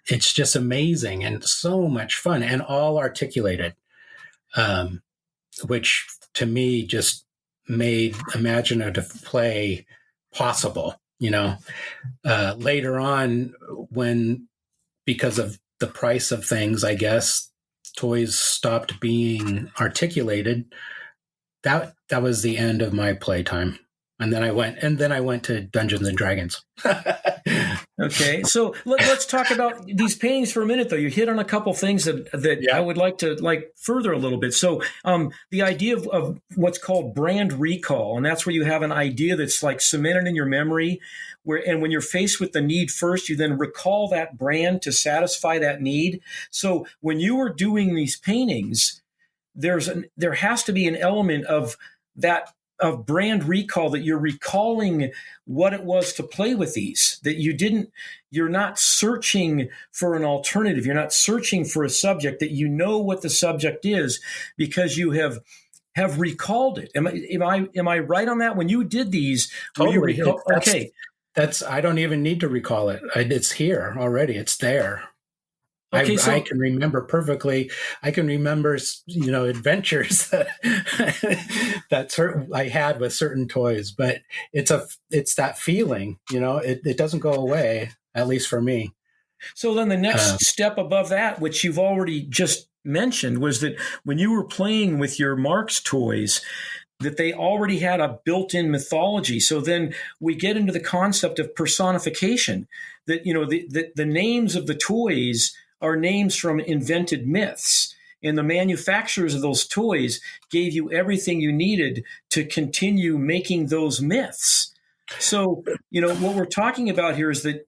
It's just amazing and so much fun and all articulated, which to me just made imaginative play possible. Later on, because of the price of things, I guess, toys stopped being articulated. That was the end of my playtime. And then I went to Dungeons and Dragons. Okay, so let's talk about these paintings for a minute, though. You hit on a couple things that I would like to further a little bit. So the idea of what's called brand recall, and that's where you have an idea that's like cemented in your memory, and when you're faced with the need first, you then recall that brand to satisfy that need. So when you are doing these paintings, there has to be an element of that, of brand recall, that you're recalling what it was to play with these, that you're not searching for an alternative. You're not searching for a subject, that you know what the subject is because you have recalled it. Am I right on that? When you did these, totally. Okay. I don't even need to recall it. It's here already. It's there. Okay, I can remember perfectly. I can remember, adventures that I had with certain toys. But it's that feeling. It doesn't go away, at least for me. So then the next step above that, which you've already just mentioned, was that when you were playing with your Marx toys, that they already had a built-in mythology. So then we get into the concept of personification, that the names of the toys are names from invented myths. And the manufacturers of those toys gave you everything you needed to continue making those myths. So, what we're talking about here is that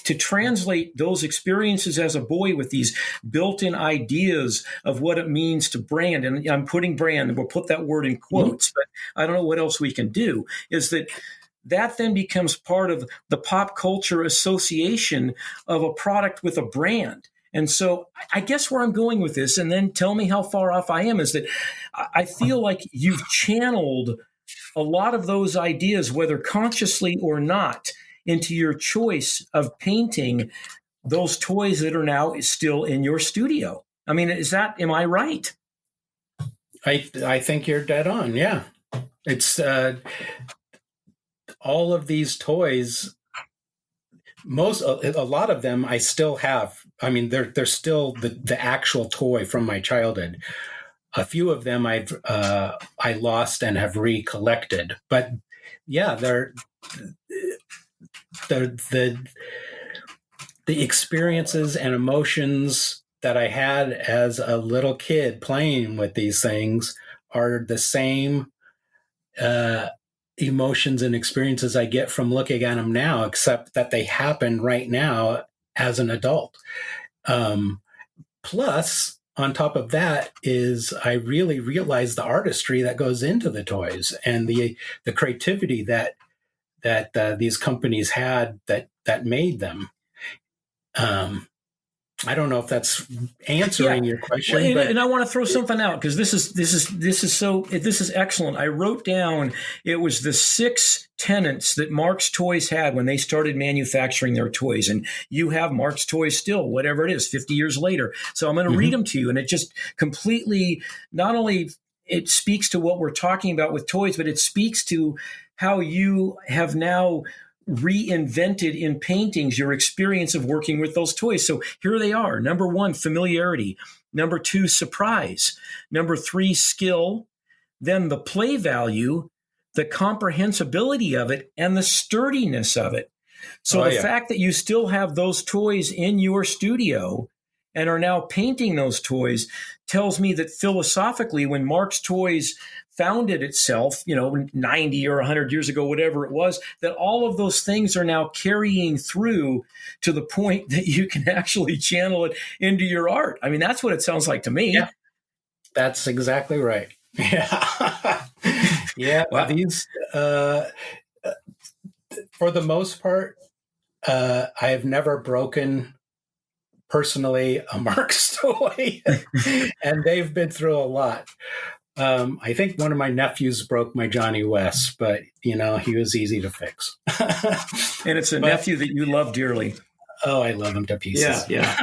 to translate those experiences as a boy with these built-in ideas of what it means to brand, and I'm putting brand, and we'll put that word in quotes, but I don't know what else we can do, is that then becomes part of the pop culture association of a product with a brand. And so I guess where I'm going with this, and then tell me how far off I am, is that I feel like you've channeled a lot of those ideas, whether consciously or not, into your choice of painting those toys that are now still in your studio. I mean, am I right? I think you're dead on. Yeah. It's all of these toys, a lot of them I still have. I mean, they're still the actual toy from my childhood. A few of them I lost and have recollected, but yeah, they're the experiences and emotions that I had as a little kid playing with these things are the same emotions and experiences I get from looking at them now, except that they happen right now as an adult. Plus, on top of that is I really realize the artistry that goes into the toys and the creativity that these companies had that made them. I don't know if that's answering your question, and I want to throw something out, because this is excellent. I wrote down, it was the 6 tenets that Marx Toys had when they started manufacturing their toys, and you have Marx Toys still, whatever it is, 50 years later. So I'm going to read them to you, and it just completely, not only it speaks to what we're talking about with toys, but it speaks to how you have now reinvented in paintings your experience of working with those toys. So here they are. Number 1, familiarity. Number 2, surprise. Number 3, skill. Then the play value, the comprehensibility of it, and the sturdiness of it. So fact that you still have those toys in your studio and are now painting those toys tells me that philosophically, when Marx Toys founded itself, 90 or 100 years ago, whatever it was, that all of those things are now carrying through to the point that you can actually channel it into your art. I mean, that's what it sounds like to me. Yeah, that's exactly right. Yeah. Yeah. Wow. These, for the most part, I have never broken personally a Marx toy, and they've been through a lot. I think one of my nephews broke my Johnny West, but he was easy to fix. And it's a nephew that you love dearly. Oh, I love them to pieces. Yeah.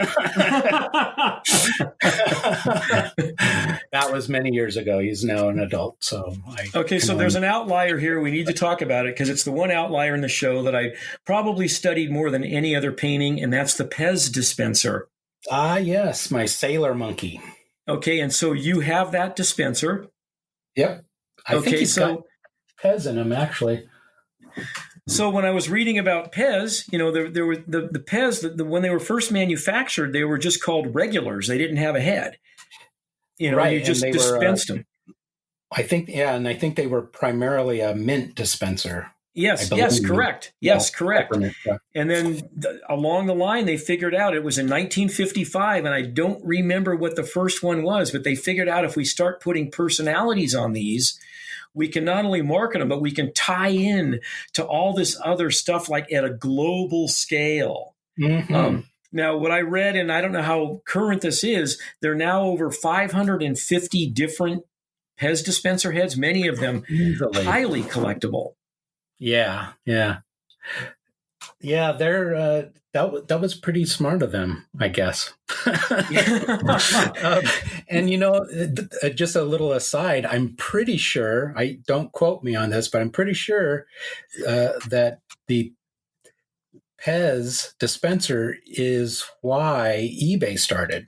That was many years ago. He's now an adult. So Okay, so there's an outlier here. We need to talk about it because it's the one outlier in the show that I probably studied more than any other painting, and that's the Pez dispenser. Ah, yes, my sailor monkey. Okay, and so you have that dispenser. Yep. I think he's got Pez in him, actually. So when I was reading about Pez, there were the Pez, when they were first manufactured, they were just called regulars. They didn't have a head. Right, you just dispensed them. I think they were primarily a mint dispenser. Yes, correct. Yes, correct. And then along the line, they figured out it was in 1955, and I don't remember what the first one was, but they figured out if we start putting personalities on these, we can not only market them, but we can tie in to all this other stuff like at a global scale. Mm-hmm. Now, what I read, and I don't know how current this is, there are now over 550 different Pez dispenser heads, many of them highly collectible. Yeah. They're that was pretty smart of them, I guess. And just a little aside, I'm pretty sure, don't quote me on this, but I'm pretty sure that the Pez dispenser is why eBay started.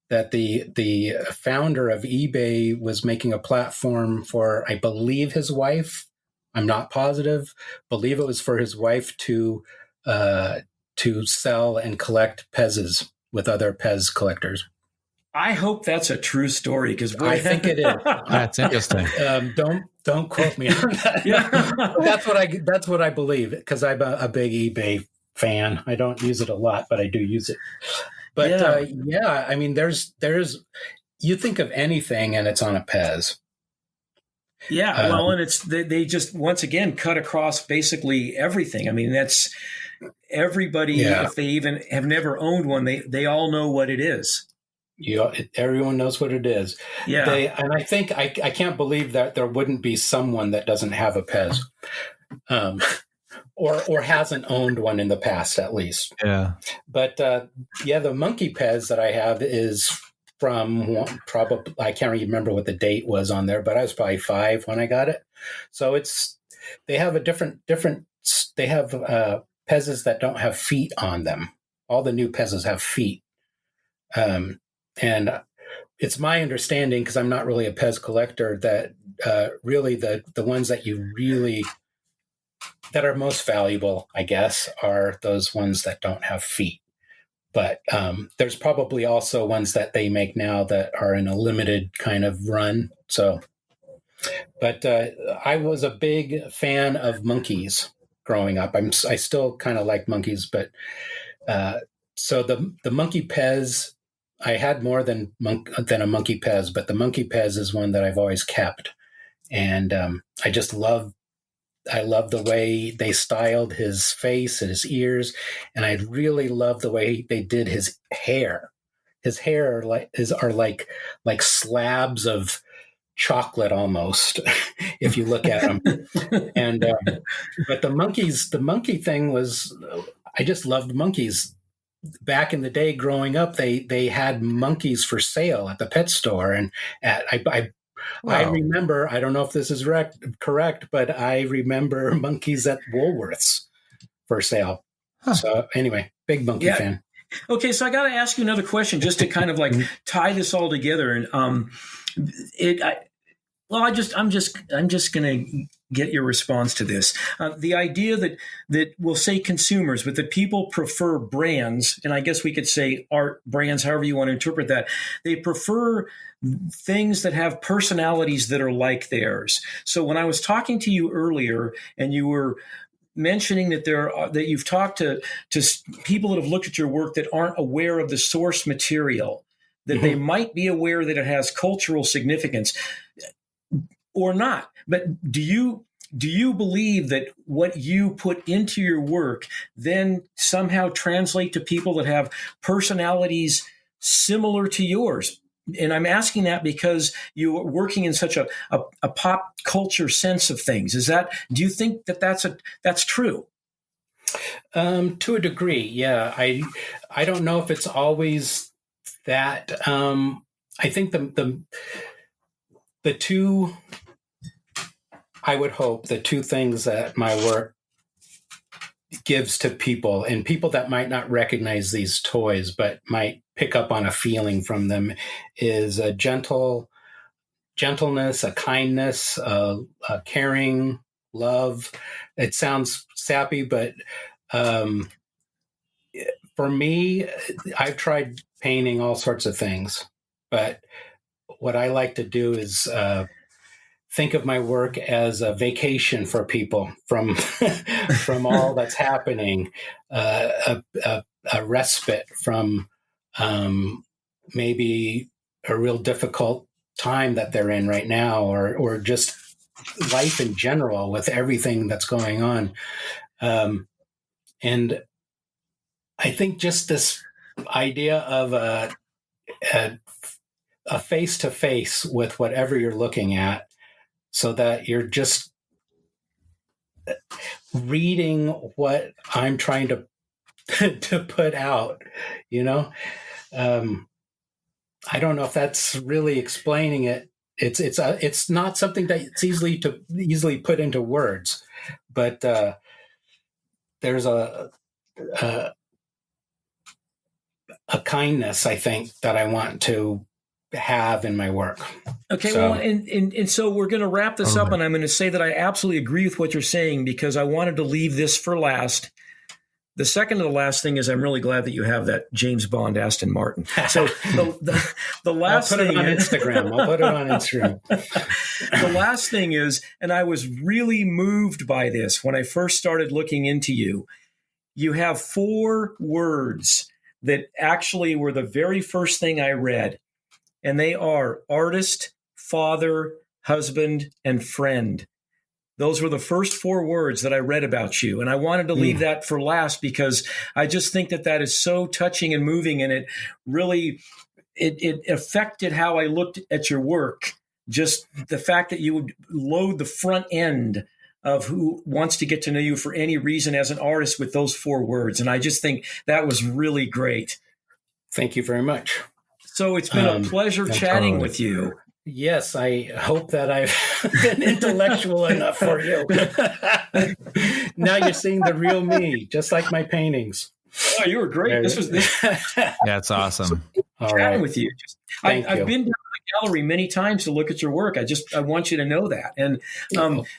That the founder of eBay was making a platform for, I believe, his wife. I'm not positive. Believe it was for his wife to sell and collect Pez's with other Pez collectors. I hope that's a true story because I think it is. That's interesting. Don't quote me on that. Yeah. That's what I believe because I'm a big eBay fan. I don't use it a lot, but I do use it. But I mean, there's you think of anything and it's on a Pez. Yeah, well, and they just once again cut across basically everything. I mean, that's everybody. If they even have never owned one, they all know what it is. Everyone knows what it is. Yeah, and I think I can't believe that there wouldn't be someone that doesn't have a Pez, or hasn't owned one in the past at least. Yeah, but the monkey Pez that I have is from probably, I can't remember what the date was on there, but I was probably 5 when I got it. So they have a different, they have Pez's that don't have feet on them. All the new Pez's have feet. And it's my understanding, because I'm not really a Pez collector, that really the ones that that are most valuable, I guess, are those ones that don't have feet. But there's probably also ones that they make now that are in a limited kind of run. So, but I was a big fan of monkeys growing up. I still kind of like monkeys, but so the monkey Pez, I had more than a monkey Pez, but the monkey Pez is one that I've always kept, and I love the way they styled his face and his ears, and I really love the way they did his hair. His hair are like slabs of chocolate almost, if you look at them. And but the monkey thing was, I just loved monkeys. Back in the day, growing up, they had monkeys for sale at the pet store, and I remember, I don't know if this is correct, but I remember monkeys at Woolworths for sale. Huh. So anyway, big monkey fan. Okay, so I got to ask you another question just to kind of like tie this all together. And I'm just going to get your response to this. The idea that we'll say consumers, but that people prefer brands, and I guess we could say art brands, however you want to interpret that. They prefer things that have personalities that are like theirs. So when I was talking to you earlier, and you were mentioning that that you've talked to people that have looked at your work that aren't aware of the source material, that they might be aware that it has cultural significance or not. But do you believe that what you put into your work then somehow translate to people that have personalities similar to yours? And I'm asking that because you're working in such a pop culture sense of things. Do you think that's true? To a degree, yeah. I don't know if it's always that. I think the two, I would hope the two things that my work gives to people, and people that might not recognize these toys but might pick up on a feeling from them, is a gentleness, a kindness, a caring, love. It sounds sappy, but for me, I've tried painting all sorts of things, but what I like to do is think of my work as a vacation for people from from all that's happening, a respite from maybe a real difficult time that they're in right now, or just life in general with everything that's going on. And I think just this idea of a face-to-face with whatever you're looking at, so that you're just reading what I'm trying to to put out, you know. I don't know if that's really explaining it. It's not something that's easily put into words, but there's a kindness, I think, that I want to have in my work. Okay, So- well, and so we're going to wrap this up, and I'm going to say that I absolutely agree with what you're saying, because I wanted to leave this for last. The second to the last thing is I'm really glad that you have that James Bond Aston Martin. So the last I'll put thing it on Instagram. I'll put it on Instagram. The last thing is, and I was really moved by this when I first started looking into you, you have 4 words that actually were the very first thing I read, and they are artist, father, husband, and friend. Those were the first 4 words that I read about you. And I wanted to leave that for last, because I just think that that is so touching and moving. And it really, it affected how I looked at your work. Just the fact that you would load the front end of who wants to get to know you for any reason as an artist with those 4 words. And I just think that was really great. Thank you very much. So it's been a pleasure chatting with you. Yes, I hope that I've been intellectual enough for you. Now you're seeing the real me, just like my paintings. Oh, you were great. That's awesome. All chatting right. with you. Thank you. I've been down to the gallery many times to look at your work. I want you to know that. And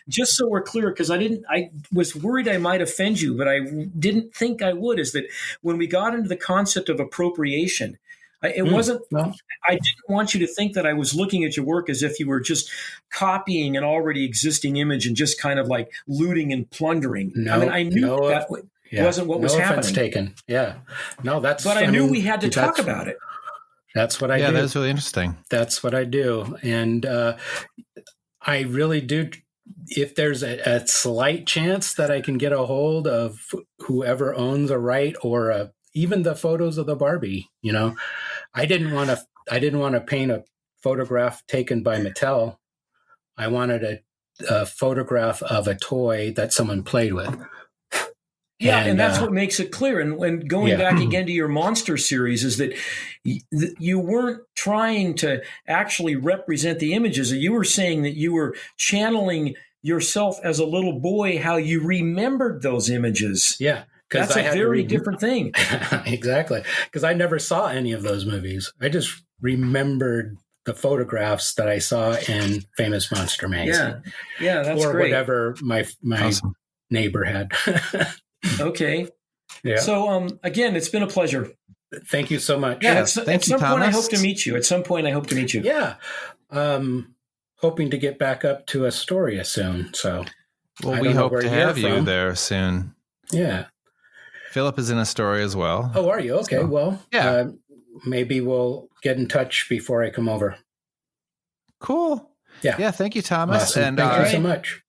just so we're clear, because I was worried I might offend you, but I didn't think I would, is that when we got into the concept of appropriation, wasn't. No. I didn't want you to think that I was looking at your work as if you were just copying an already existing image and just kind of like looting and plundering. No, I mean, I knew that wasn't what was happening. No offense taken. Yeah. No, that's. But I knew we had to talk about it. That's what I do. Yeah, that's really interesting. That's what I do. And I really do. If there's a slight chance that I can get a hold of whoever owns a right, or even the photos of the Barbie, you know, I didn't want to paint a photograph taken by Mattel. I wanted a photograph of a toy that someone played with. Yeah, and that's what makes it clear. And when going back again to your monster series, is that you weren't trying to actually represent the images. You were saying that you were channeling yourself as a little boy, how you remembered those images. Yeah. That's a very different thing. Exactly. Because I never saw any of those movies. I just remembered the photographs that I saw in Famous Monster magazine. Yeah, that's or great. Whatever my awesome. Neighbor had. Okay. Yeah. So again, it's been a pleasure. Thank you so much. Yeah, Thank you, some point I Thomas. hope to meet you. At some point I hope to meet you. Yeah. Hoping to get back up to Astoria soon. So Well, we hope to have you there soon. Yeah. Philip is in Astoria as well. Oh, are you? Okay. So, well, yeah. Maybe we'll get in touch before I come over. Cool. Yeah. Yeah. Thank you, Thomas. Awesome. And thank you so much.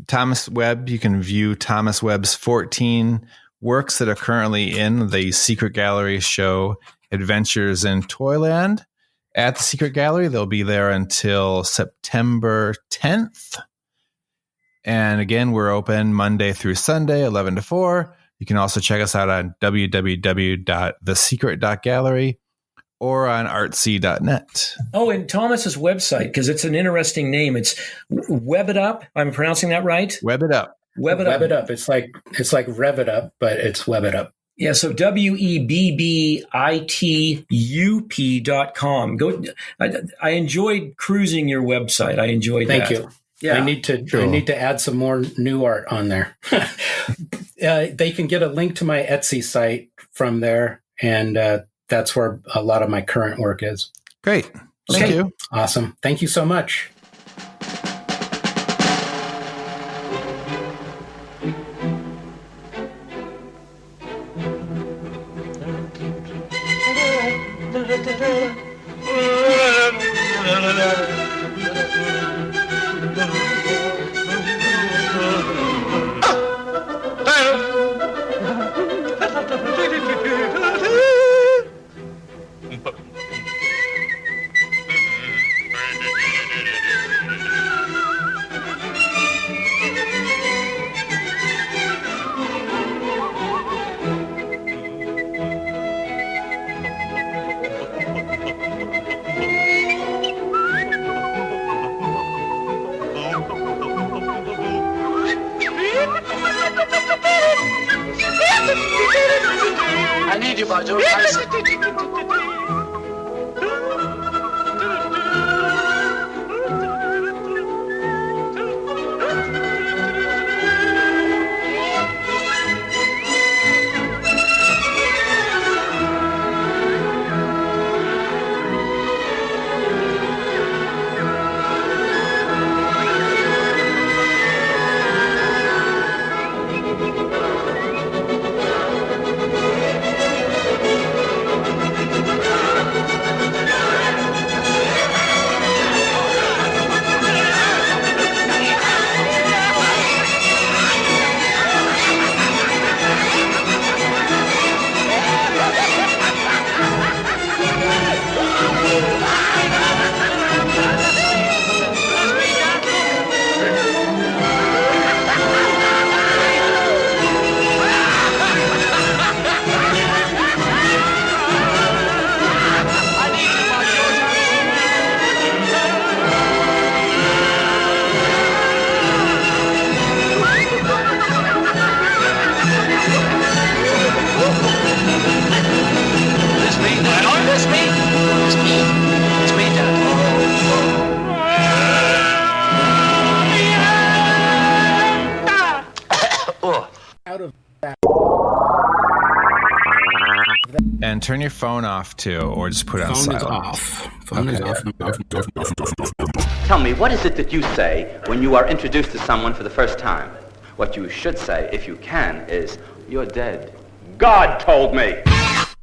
Thomas Webb, you can view Thomas Webb's 14 works that are currently in the Secret Gallery show Adventures in Toyland at the Secret Gallery. They'll be there until September 10th. And again, we're open Monday through Sunday, 11 to 4. You can also check us out on www.thesecret.gallery or on artsy.net. Oh, and Thomas's website, because it's an interesting name. It's Web It Up. I'm pronouncing that right? Web It Up. Web It Up. Web It Up. It's like Rev It Up, but it's Web It Up. Yeah, so WEBBITUP.com. Go. I enjoyed cruising your website. I enjoyed that. Thank you. Yeah. I need to add some more new art on there. They can get a link to my Etsy site from there, and that's where a lot of my current work is. Great. Thank you. Awesome. Thank you so much. I need you, Bajo. And turn your phone off too, or just put it on silent. Phone is off. Tell me, what is it that you say when you are introduced to someone for the first time? What you should say, if you can, is, "You're dead." God told me.